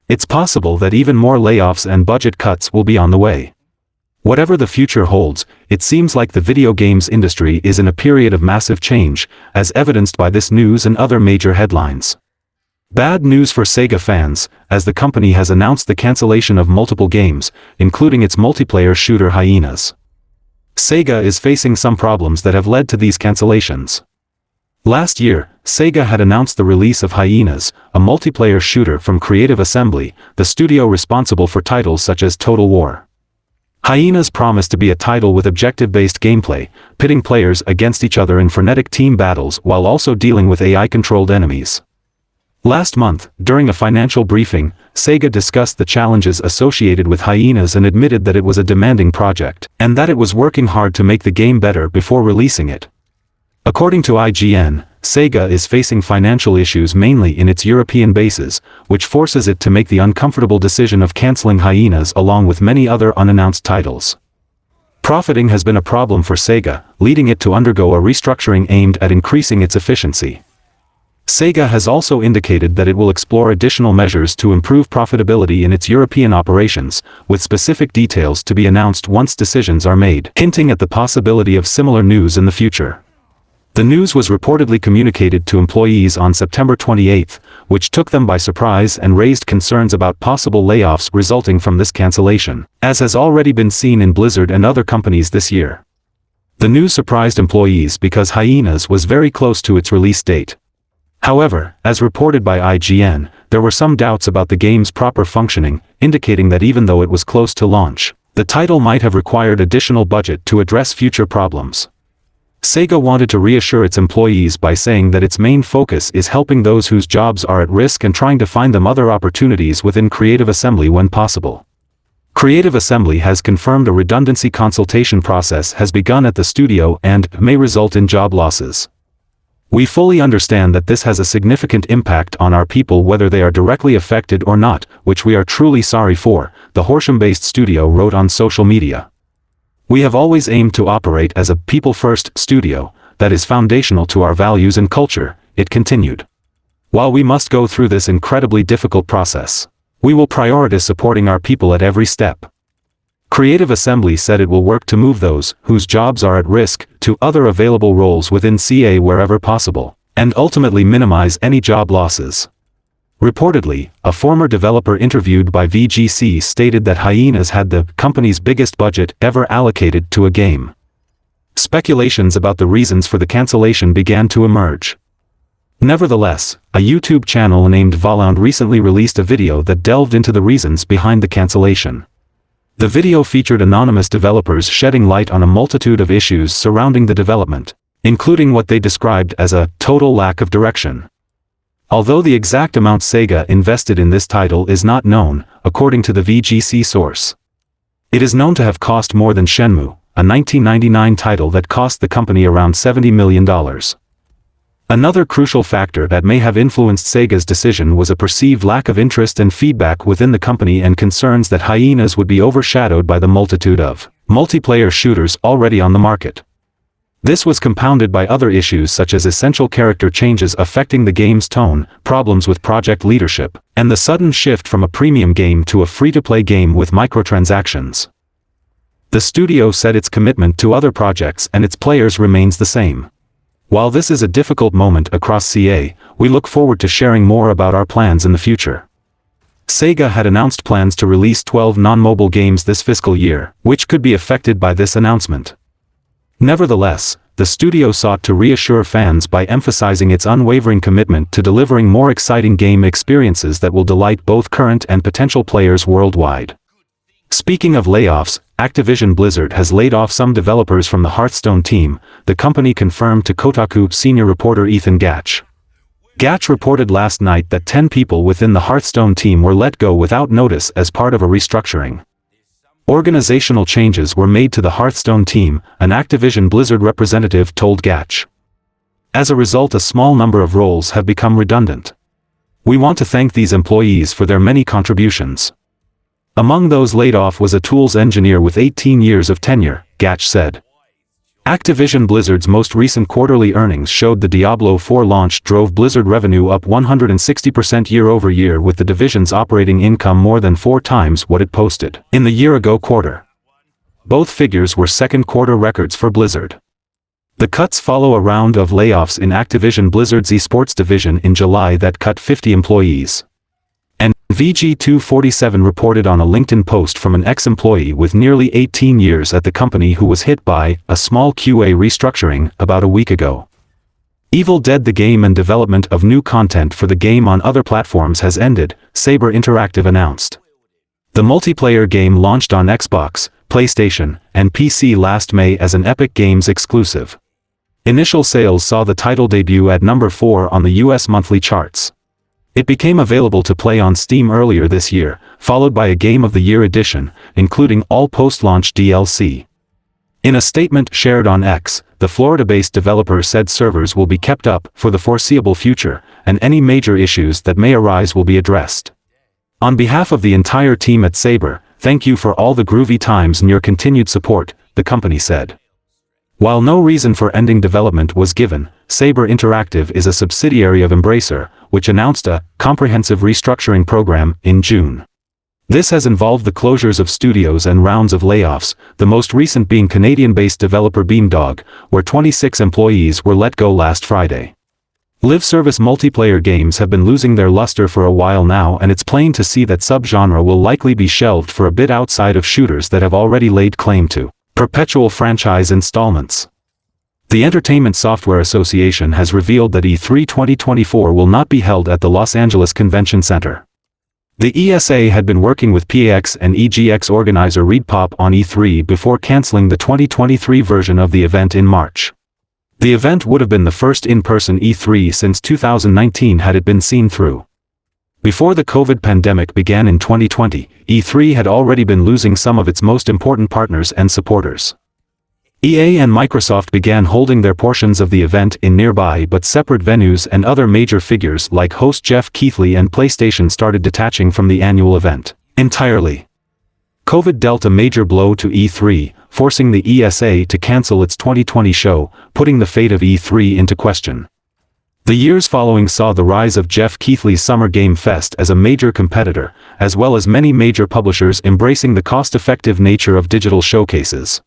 It's possible that even more layoffs and budget cuts will be on the way. Whatever the future holds, it seems like the video games industry is in a period of massive change, as evidenced by this news and other major headlines. Bad news for Sega fans, as the company has announced the cancellation of multiple games, including its multiplayer shooter Hyenas. Sega is facing some problems that have led to these cancellations. Last year, Sega had announced the release of Hyenas, a multiplayer shooter from Creative Assembly, the studio responsible for titles such as Total War. Hyenas promised to be a title with objective-based gameplay, pitting players against each other in frenetic team battles while also dealing with AI-controlled enemies. Last month, during a financial briefing, Sega discussed the challenges associated with Hyenas and admitted that it was a demanding project, and that it was working hard to make the game better before releasing it. According to IGN, Sega is facing financial issues mainly in its European bases, which forces it to make the uncomfortable decision of cancelling Hyenas along with many other unannounced titles. Profiting has been a problem for Sega, leading it to undergo a restructuring aimed at increasing its efficiency. Sega has also indicated that it will explore additional measures to improve profitability in its European operations, with specific details to be announced once decisions are made, hinting at the possibility of similar news in the future. The news was reportedly communicated to employees on September 28, which took them by surprise and raised concerns about possible layoffs resulting from this cancellation, as has already been seen in Blizzard and other companies this year. The news surprised employees because Hyenas was very close to its release date. However, as reported by IGN, there were some doubts about the game's proper functioning, indicating that even though it was close to launch, the title might have required additional budget to address future problems. Sega wanted to reassure its employees by saying that its main focus is helping those whose jobs are at risk and trying to find them other opportunities within Creative Assembly when possible. Creative Assembly has confirmed a redundancy consultation process has begun at the studio and may result in job losses. We fully understand that this has a significant impact on our people whether they are directly affected or not, which we are truly sorry for, the Horsham-based studio wrote on social media. We have always aimed to operate as a people-first studio that is foundational to our values and culture, it continued. While we must go through this incredibly difficult process, we will prioritize supporting our people at every step. Creative Assembly said it will work to move those whose jobs are at risk to other available roles within CA wherever possible, and ultimately minimize any job losses. Reportedly, a former developer interviewed by VGC stated that Hyenas had the company's biggest budget ever allocated to a game. Speculations about the reasons for the cancellation began to emerge. Nevertheless, a YouTube channel named Valound recently released a video that delved into the reasons behind the cancellation. The video featured anonymous developers shedding light on a multitude of issues surrounding the development, including what they described as a total lack of direction. Although the exact amount Sega invested in this title is not known, according to the VGC source. It is known to have cost more than Shenmue, a 1999 title that cost the company around $70 million. Another crucial factor that may have influenced Sega's decision was a perceived lack of interest and feedback within the company and concerns that Hyenas would be overshadowed by the multitude of multiplayer shooters already on the market. This was compounded by other issues such as essential character changes affecting the game's tone, problems with project leadership, and the sudden shift from a premium game to a free-to-play game with microtransactions. The studio said its commitment to other projects and its players remains the same. While this is a difficult moment across CA, we look forward to sharing more about our plans in the future. Sega had announced plans to release 12 non-mobile games this fiscal year, which could be affected by this announcement. Nevertheless, the studio sought to reassure fans by emphasizing its unwavering commitment to delivering more exciting game experiences that will delight both current and potential players worldwide. Speaking of layoffs, Activision Blizzard has laid off some developers from the Hearthstone team, the company confirmed to Kotaku senior reporter Ethan Gatch. Gatch reported last night that 10 people within the Hearthstone team were let go without notice as part of a restructuring. Organizational changes were made to the Hearthstone team, an Activision Blizzard representative told Gatch. As a result, a small number of roles have become redundant. We want to thank these employees for their many contributions. Among those laid off was a tools engineer with 18 years of tenure, Gatch said. Activision Blizzard's most recent quarterly earnings showed the Diablo IV launch drove Blizzard revenue up 160% year-over-year, with the division's operating income more than 4 times what it posted in the year-ago quarter. Both figures were second-quarter records for Blizzard. The cuts follow a round of layoffs in Activision Blizzard's esports division in July that cut 50 employees. And VG247 reported on a LinkedIn post from an ex-employee with nearly 18 years at the company who was hit by a small QA restructuring about a week ago. Evil Dead: The game and development of new content for the game on other platforms has ended, Saber Interactive announced. The multiplayer game launched on Xbox, PlayStation, and PC last May as an Epic Games exclusive. Initial sales saw the title debut at number 4 on the US monthly charts. It became available to play on Steam earlier this year, followed by a Game of the Year edition, including all post-launch DLC. In a statement shared on X, the Florida-based developer said servers will be kept up for the foreseeable future, and any major issues that may arise will be addressed. On behalf of the entire team at Saber, thank you for all the groovy times and your continued support, the company said. While no reason for ending development was given, Saber Interactive is a subsidiary of Embracer, which announced a comprehensive restructuring program in June. This has involved the closures of studios and rounds of layoffs, the most recent being Canadian-based developer Beamdog, where 26 employees were let go last Friday. Live service multiplayer games have been losing their luster for a while now, and it's plain to see that subgenre will likely be shelved for a bit outside of shooters that have already laid claim to perpetual franchise installments. The Entertainment Software Association has revealed that E3 2024 will not be held at the Los Angeles Convention Center. The ESA had been working with PAX and EGX organizer ReedPop on E3 before canceling the 2023 version of the event in March. The event would have been the first in-person E3 since 2019 had it been seen through. Before the COVID pandemic began in 2020, E3 had already been losing some of its most important partners and supporters. EA and Microsoft began holding their portions of the event in nearby but separate venues, and other major figures like host Jeff Keighley and PlayStation started detaching from the annual event entirely. COVID dealt a major blow to E3, forcing the ESA to cancel its 2020 show, putting the fate of E3 into question. The years following saw the rise of Jeff Keighley's Summer Game Fest as a major competitor, as well as many major publishers embracing the cost-effective nature of digital showcases.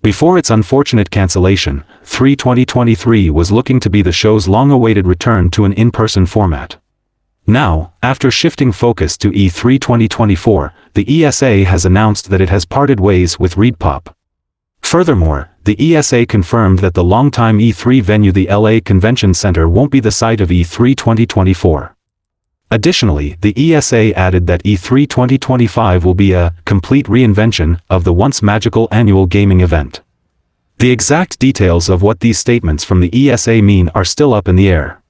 Before its unfortunate cancellation, E3 2023 was looking to be the show's long-awaited return to an in-person format. Now, after shifting focus to E3 2024, the ESA has announced that it has parted ways with ReedPop. Furthermore, the ESA confirmed that the longtime E3 venue, the LA Convention Center, won't be the site of E3 2024. Additionally, the ESA added that E3 2025 will be a complete reinvention of the once magical annual gaming event. The exact details of what these statements from the ESA mean are still up in the air.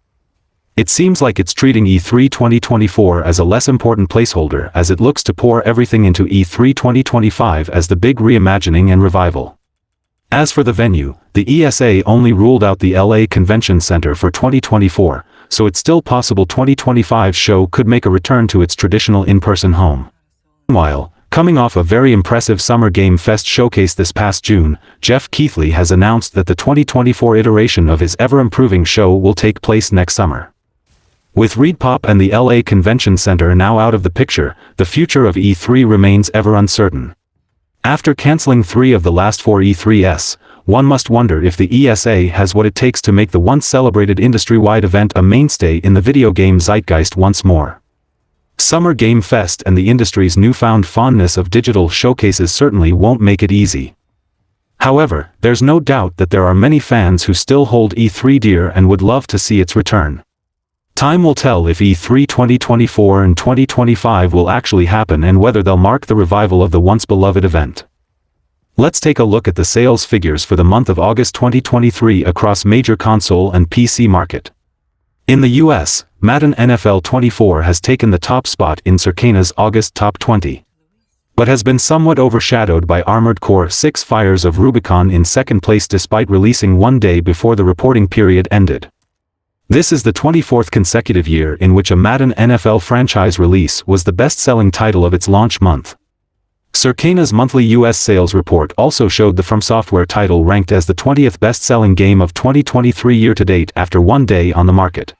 It seems like it's treating E3 2024 as a less important placeholder as it looks to pour everything into E3 2025 as the big reimagining and revival. As for the venue, the ESA only ruled out the LA Convention Center for 2024, so it's still possible 2025's show could make a return to its traditional in-person home. Meanwhile, coming off a very impressive Summer Game Fest showcase this past June, Jeff Keighley has announced that the 2024 iteration of his ever-improving show will take place next summer. With ReedPop and the LA Convention Center now out of the picture, the future of E3 remains ever uncertain. After canceling 3 of the last 4 E3s, one must wonder if the ESA has what it takes to make the once celebrated industry-wide event a mainstay in the video game zeitgeist once more. Summer Game Fest and the industry's newfound fondness of digital showcases certainly won't make it easy. However, there's no doubt that there are many fans who still hold E3 dear and would love to see its return. Time will tell if E3 2024 and 2025 will actually happen and whether they'll mark the revival of the once beloved event. Let's take a look at the sales figures for the month of August 2023 across major console and PC market. In the US, Madden NFL 24 has taken the top spot in Circana's August Top 20. but has been somewhat overshadowed by Armored Core 6 Fires of Rubicon in second place despite releasing one day before the reporting period ended. This is the 24th consecutive year in which a Madden NFL franchise release was the best-selling title of its launch month. Circana's monthly US sales report also showed the From Software title ranked as the 20th best-selling game of 2023 year-to-date after one day on the market.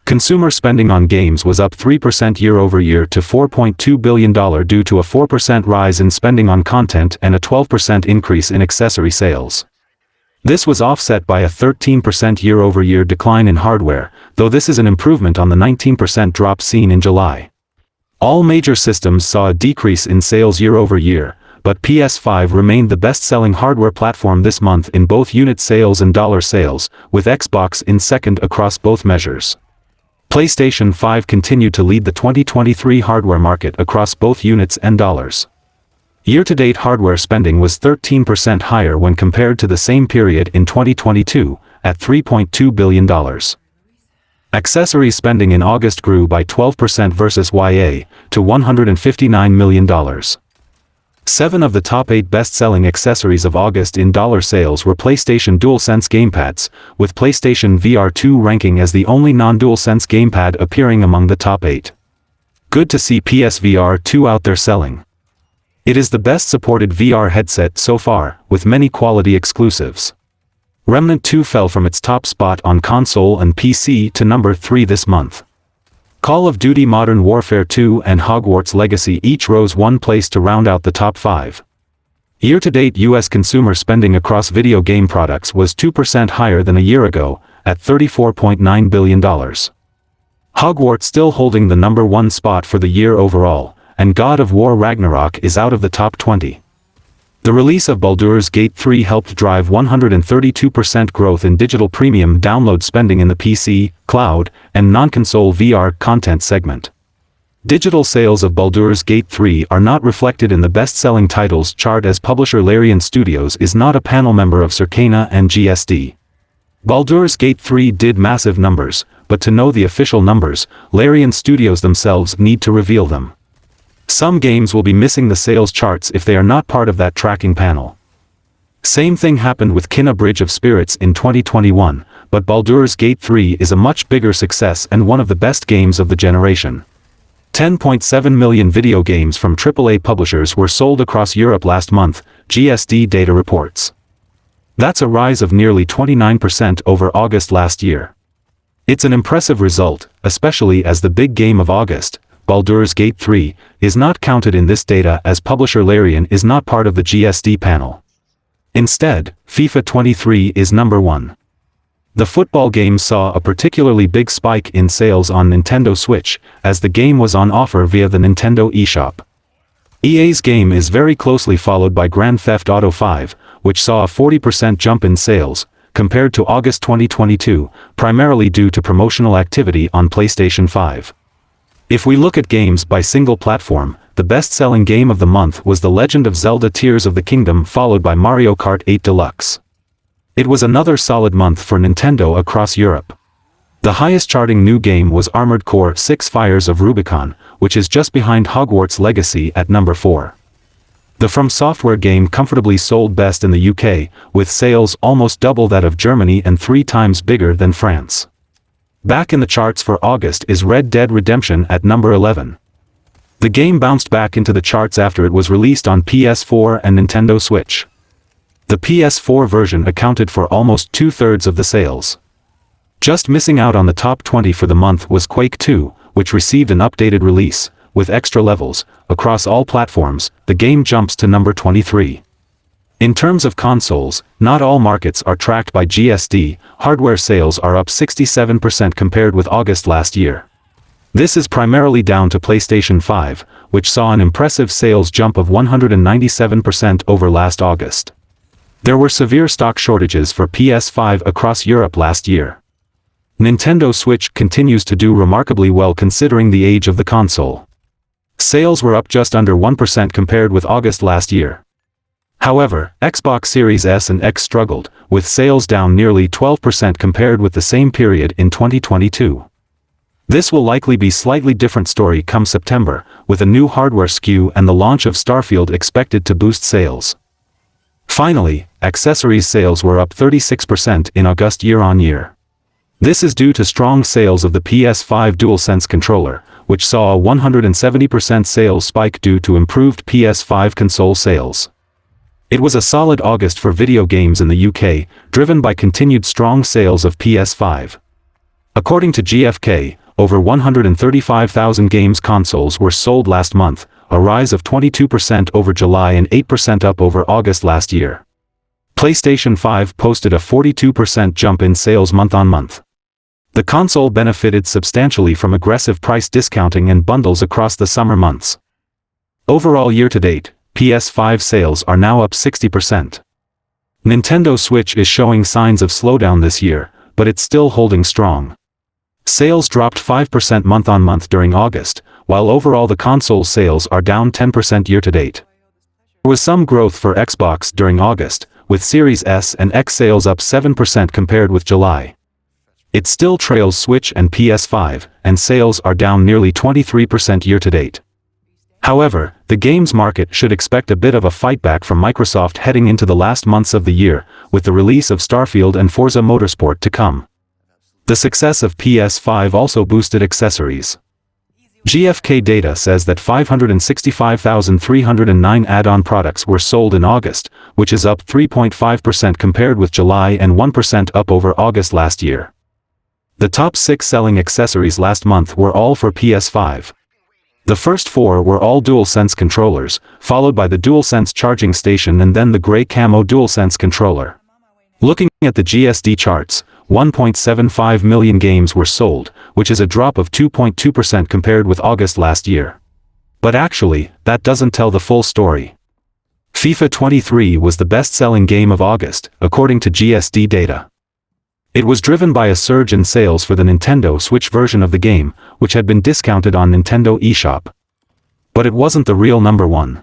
Consumer spending on games was up 3% year-over-year to $4.2 billion due to a 4% rise in spending on content and a 12% increase in accessory sales. This was offset by a 13% year-over-year decline in hardware, though this is an improvement on the 19% drop seen in July. All major systems saw a decrease in sales year-over-year, but PS5 remained the best-selling hardware platform this month in both unit sales and dollar sales, with Xbox in second across both measures. PlayStation 5 continued to lead the 2023 hardware market across both units and dollars. Year-to-date hardware spending was 13% higher when compared to the same period in 2022, at $3.2 billion. Accessory spending in August grew by 12% versus YA, to $159 million. 7 of the top 8 best-selling accessories of August in dollar sales were PlayStation DualSense gamepads, with PlayStation VR 2 ranking as the only non-DualSense gamepad appearing among the top 8. Good to see PSVR 2 out there selling. It is the best-supported VR headset so far, with many quality exclusives. Remnant 2 fell from its top spot on console and PC to number 3 this month. Call of Duty Modern Warfare 2 and Hogwarts Legacy each rose one place to round out the top 5. Year-to-date US consumer spending across video game products was 2% higher than a year ago, at $34.9 billion. Hogwarts still holding the number 1 spot for the year overall, and God of War Ragnarok is out of the top 20. The release of Baldur's Gate 3 helped drive 132% growth in digital premium download spending in the PC, cloud, and non-console VR content segment. Digital sales of Baldur's Gate 3 are not reflected in the best-selling titles chart as publisher Larian Studios is not a panel member of Circana and GSD. Baldur's Gate 3 did massive numbers, but to know the official numbers, Larian Studios themselves need to reveal them. Some games will be missing the sales charts if they are not part of that tracking panel. Same thing happened with Kena Bridge of Spirits in 2021, but Baldur's Gate 3 is a much bigger success and one of the best games of the generation. 10.7 million video games from AAA publishers were sold across Europe last month, GSD data reports. That's a rise of nearly 29% over August last year. It's an impressive result, especially as the big game of August, Baldur's Gate 3, is not counted in this data as publisher Larian is not part of the GSD panel. Instead, FIFA 23 is number 1. The football game saw a particularly big spike in sales on Nintendo Switch, as the game was on offer via the Nintendo eShop. EA's game is very closely followed by Grand Theft Auto 5, which saw a 40% jump in sales, compared to August 2022, primarily due to promotional activity on PlayStation 5. If we look at games by single platform, the best-selling game of the month was The Legend of Zelda Tears of the Kingdom followed by Mario Kart 8 Deluxe. It was another solid month for Nintendo across Europe. The highest charting new game was Armored Core 6 Fires of Rubicon, which is just behind Hogwarts Legacy at number 4. The From Software game comfortably sold best in the UK, with sales almost double that of Germany and 3 times bigger than France. Back in the charts for August is Red Dead Redemption at number 11. The game bounced back into the charts after it was released on PS4 and Nintendo Switch. The PS4 version accounted for almost 2/3 of the sales. Just missing out on the top 20 for the month was Quake 2, which received an updated release, with extra levels. Across all platforms, the game jumps to number 23. In terms of consoles, not all markets are tracked by GSD, hardware sales are up 67% compared with August last year. This is primarily down to PlayStation 5, which saw an impressive sales jump of 197% over last August. There were severe stock shortages for PS5 across Europe last year. Nintendo Switch continues to do remarkably well considering the age of the console. Sales were up just under 1% compared with August last year. However, Xbox Series S and X struggled, with sales down nearly 12% compared with the same period in 2022. This will likely be slightly different story come September, with a new hardware SKU and the launch of Starfield expected to boost sales. Finally, accessories sales were up 36% in August year-on-year. This is due to strong sales of the PS5 DualSense controller, which saw a 170% sales spike due to improved PS5 console sales. It was a solid August for video games in the UK, driven by continued strong sales of PS5. According to GfK, over 135,000 games consoles were sold last month, a rise of 22% over July and 8% up over August last year. PlayStation 5 posted a 42% jump in sales month-on-month. The console benefited substantially from aggressive price discounting and bundles across the summer months. Overall year-to-date, PS5 sales are now up 60%. Nintendo Switch is showing signs of slowdown this year, but it's still holding strong. Sales dropped 5% month-on-month during August, while overall the console sales are down 10% year-to-date. There was some growth for Xbox during August, with Series S and X sales up 7% compared with July. It still trails Switch and PS5, and sales are down nearly 23% year-to-date. However, the games market should expect a bit of a fightback from Microsoft heading into the last months of the year, with the release of Starfield and Forza Motorsport to come. The success of PS5 also boosted accessories. GfK data says that 565,309 add-on products were sold in August, which is up 3.5% compared with July and 1% up over August last year. The top 6 selling accessories last month were all for PS5. The first 4 were all DualSense controllers, followed by the DualSense charging station and then the gray camo DualSense controller. Looking at the GSD charts, 1.75 million games were sold, which is a drop of 2.2% compared with August last year. But actually, that doesn't tell the full story. FIFA 23 was the best-selling game of August, according to GSD data. It was driven by a surge in sales for the Nintendo Switch version of the game, which had been discounted on Nintendo eShop. But it wasn't the real number one.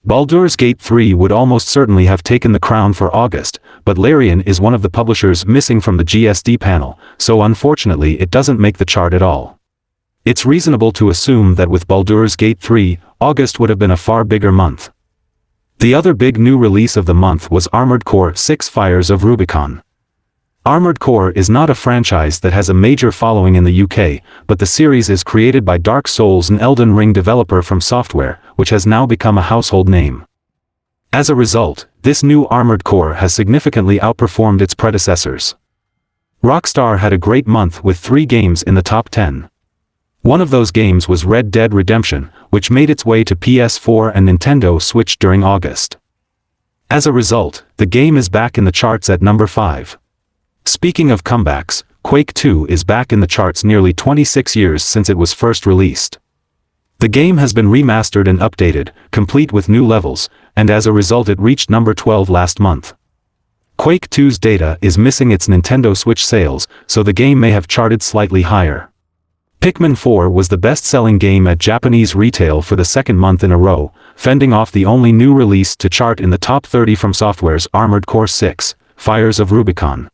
Baldur's Gate 3 would almost certainly have taken the crown for August, but Larian is one of the publishers missing from the GSD panel, so unfortunately it doesn't make the chart at all. It's reasonable to assume that with Baldur's Gate 3, August would have been a far bigger month. The other big new release of the month was Armored Core 6: Fires of Rubicon. Armored Core is not a franchise that has a major following in the UK, but the series is created by Dark Souls and Elden Ring developer From Software, which has now become a household name. As a result, this new Armored Core has significantly outperformed its predecessors. Rockstar had a great month with 3 games in the top 10. One of those games was Red Dead Redemption, which made its way to PS4 and Nintendo Switch during August. As a result, the game is back in the charts at number 5. Speaking of comebacks, Quake 2 is back in the charts nearly 26 years since it was first released. The game has been remastered and updated, complete with new levels, and as a result it reached number 12 last month. Quake 2's data is missing its Nintendo Switch sales, so the game may have charted slightly higher. Pikmin 4 was the best-selling game at Japanese retail for the second month in a row, fending off the only new release to chart in the top 30 From Software's Armored Core 6: Fires of Rubicon.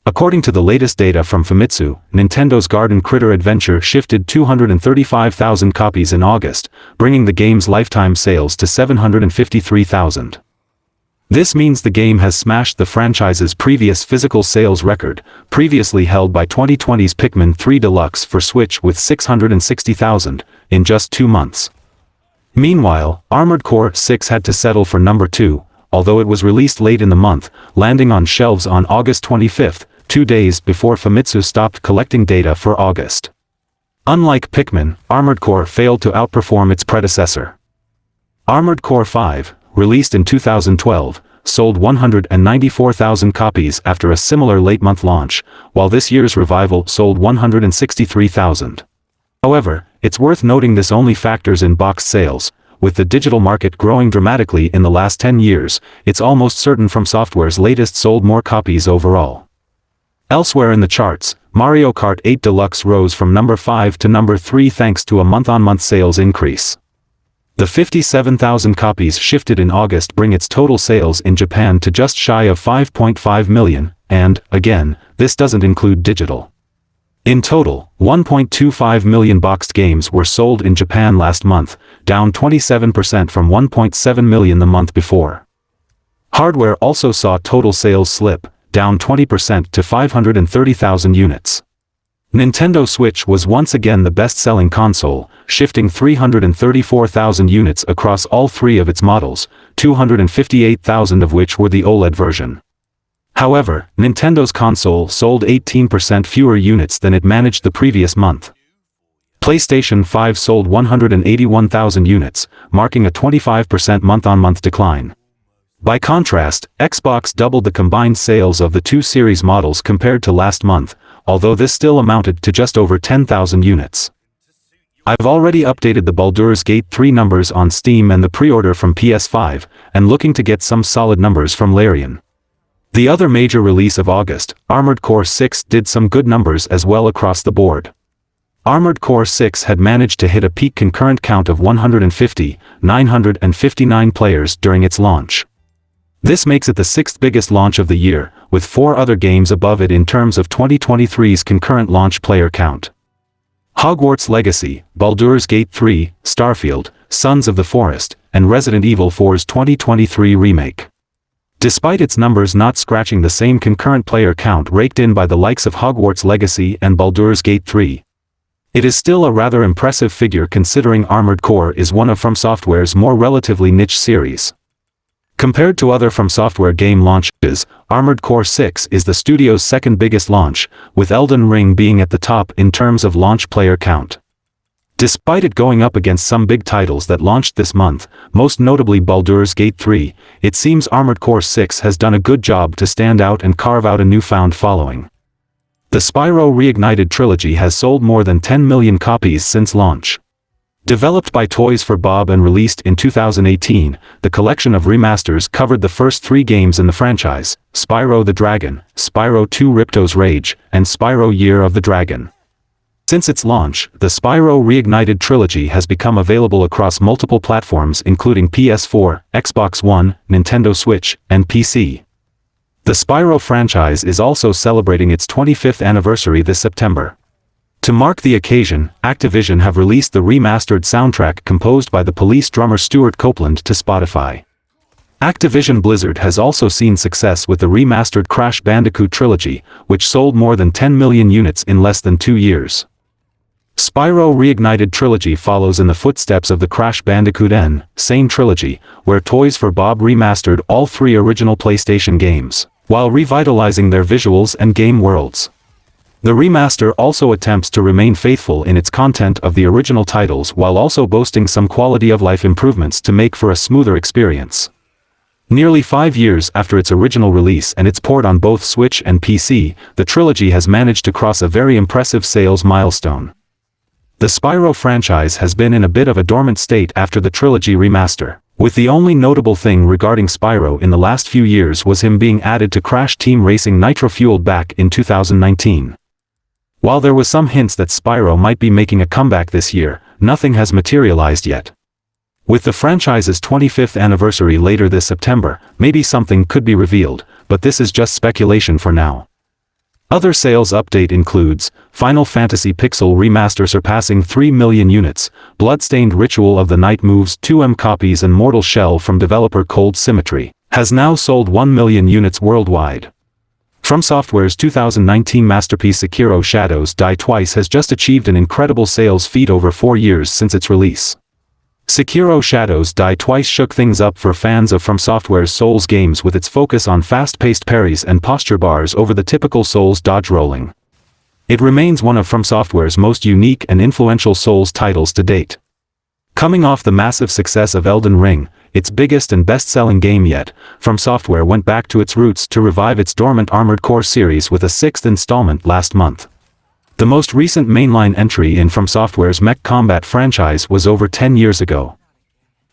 According to the latest data from Famitsu, Nintendo's Garden Critter Adventure shifted 235,000 copies in August, bringing the game's lifetime sales to 753,000. This means the game has smashed the franchise's previous physical sales record, previously held by 2020's Pikmin 3 Deluxe for Switch with 660,000, in just 2 months. Meanwhile, Armored Core 6 had to settle for number 2, although it was released late in the month, landing on shelves on August 25th, 2 days before Famitsu stopped collecting data for August. Unlike Pikmin, Armored Core failed to outperform its predecessor. Armored Core 5, released in 2012, sold 194,000 copies after a similar late-month launch, while this year's revival sold 163,000. However, it's worth noting this only factors in box sales. With the digital market growing dramatically in the last 10 years, it's almost certain From Software's latest sold more copies overall. Elsewhere in the charts, Mario Kart 8 Deluxe rose from number 5 to number 3 thanks to a month-on-month sales increase. The 57,000 copies shifted in August bring its total sales in Japan to just shy of 5.5 million, and, again, this doesn't include digital. In total, 1.25 million boxed games were sold in Japan last month, down 27% from 1.7 million the month before. Hardware also saw total sales slip, down 20% to 530,000 units. Nintendo Switch was once again the best-selling console, shifting 334,000 units across all three of its models, 258,000 of which were the OLED version. However, Nintendo's console sold 18% fewer units than it managed the previous month. PlayStation 5 sold 181,000 units, marking a 25% month-on-month decline. By contrast, Xbox doubled the combined sales of the two series models compared to last month, although this still amounted to just over 10,000 units. I've already updated the Baldur's Gate 3 numbers on Steam and the pre-order from PS5, and looking to get some solid numbers from Larian. The other major release of August, Armored Core 6, did some good numbers as well across the board. Armored Core 6 had managed to hit a peak concurrent count of 959 players during its launch. This makes it the sixth biggest launch of the year, with 4 other games above it in terms of 2023's concurrent launch player count. Hogwarts Legacy, Baldur's Gate 3, Starfield, Sons of the Forest, and Resident Evil 4's 2023 remake. Despite its numbers not scratching the same concurrent player count raked in by the likes of Hogwarts Legacy and Baldur's Gate 3. It is still a rather impressive figure considering Armored Core is one of From Software's more relatively niche series. Compared to other From Software game launches, Armored Core 6 is the studio's second biggest launch, with Elden Ring being at the top in terms of launch player count. Despite it going up against some big titles that launched this month, most notably Baldur's Gate 3, it seems Armored Core 6 has done a good job to stand out and carve out a newfound following. The Spyro Reignited trilogy has sold more than 10 million copies since launch. Developed by Toys for Bob and released in 2018, the collection of remasters covered the first 3 games in the franchise, Spyro the Dragon, Spyro 2 Ripto's Rage, and Spyro Year of the Dragon. Since its launch, the Spyro Reignited trilogy has become available across multiple platforms including PS4, Xbox One, Nintendo Switch, and PC. The Spyro franchise is also celebrating its 25th anniversary this September. To mark the occasion, Activision have released the remastered soundtrack composed by the Police drummer Stuart Copeland to Spotify. Activision Blizzard has also seen success with the remastered Crash Bandicoot trilogy, which sold more than 10 million units in less than 2 years. Spyro Reignited trilogy follows in the footsteps of the Crash Bandicoot N-Sane trilogy, where Toys for Bob remastered all 3 original PlayStation games, while revitalizing their visuals and game worlds. The remaster also attempts to remain faithful in its content of the original titles while also boasting some quality-of-life improvements to make for a smoother experience. Nearly 5 years after its original release and its port on both Switch and PC, the trilogy has managed to cross a very impressive sales milestone. The Spyro franchise has been in a bit of a dormant state after the trilogy remaster, with the only notable thing regarding Spyro in the last few years was him being added to Crash Team Racing Nitro Fueled back in 2019. While there was some hints that Spyro might be making a comeback this year, nothing has materialized yet. With the franchise's 25th anniversary later this September, maybe something could be revealed, but this is just speculation for now. Other sales update includes, Final Fantasy Pixel Remaster surpassing 3 million units, Bloodstained Ritual of the Night moves 2M copies and Mortal Shell from developer Cold Symmetry, has now sold 1 million units worldwide. From Software's 2019 masterpiece Sekiro Shadows Die Twice has just achieved an incredible sales feat over 4 years since its release. Sekiro Shadows Die Twice shook things up for fans of From Software's Souls games with its focus on fast-paced parries and posture bars over the typical Souls dodge rolling. It remains one of From Software's most unique and influential Souls titles to date. Coming off the massive success of Elden Ring, its biggest and best-selling game yet, From Software went back to its roots to revive its dormant Armored Core series with a 6th installment last month. The most recent mainline entry in From Software's Mech Combat franchise was over 10 years ago.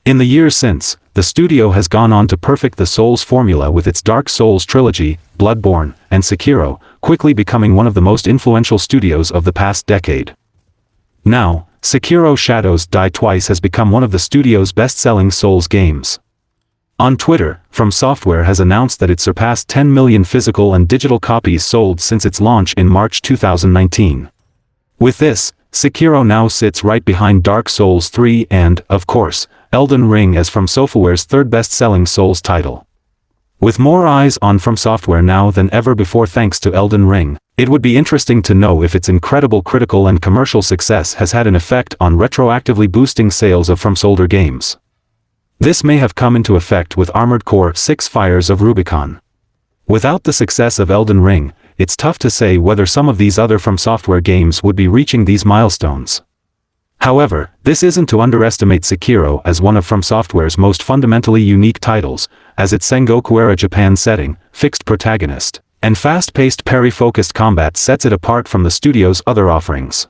In the years since, the studio has gone on to perfect the Souls formula with its Dark Souls trilogy, Bloodborne, and Sekiro, quickly becoming one of the most influential studios of the past decade. Now, Sekiro Shadows Die Twice has become one of the studio's best-selling Souls games. On Twitter, From Software has announced that it surpassed 10 million physical and digital copies sold since its launch in March 2019. With this, Sekiro now sits right behind Dark Souls 3 and, of course, Elden Ring as From Software's third best-selling Souls title. With more eyes on From Software now than ever before thanks to Elden Ring, it would be interesting to know if its incredible critical and commercial success has had an effect on retroactively boosting sales of From older games. This may have come into effect with Armored Core 6: Fires of Rubicon. Without the success of Elden Ring, it's tough to say whether some of these other From Software games would be reaching these milestones. However, this isn't to underestimate Sekiro as one of From Software's most fundamentally unique titles, as its Sengoku-era Japan setting, fixed protagonist, and fast-paced parry-focused combat sets it apart from the studio's other offerings.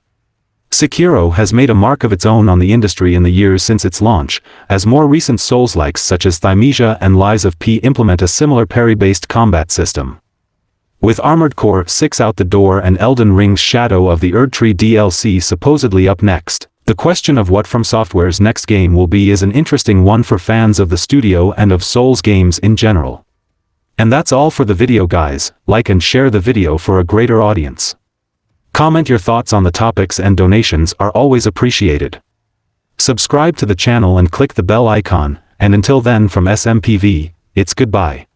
Sekiro has made a mark of its own on the industry in the years since its launch, as more recent Souls-likes such as Thymesia and Lies of P implement a similar parry-based combat system. With Armored Core 6 out the door and Elden Ring's Shadow of the Erdtree DLC supposedly up next, the question of what From Software's next game will be is an interesting one for fans of the studio and of Souls games in general. And that's all for the video, guys. Like and share the video for a greater audience. Comment your thoughts on the topics, and donations are always appreciated. Subscribe to the channel and click the bell icon, and until then, from SMPV, it's goodbye.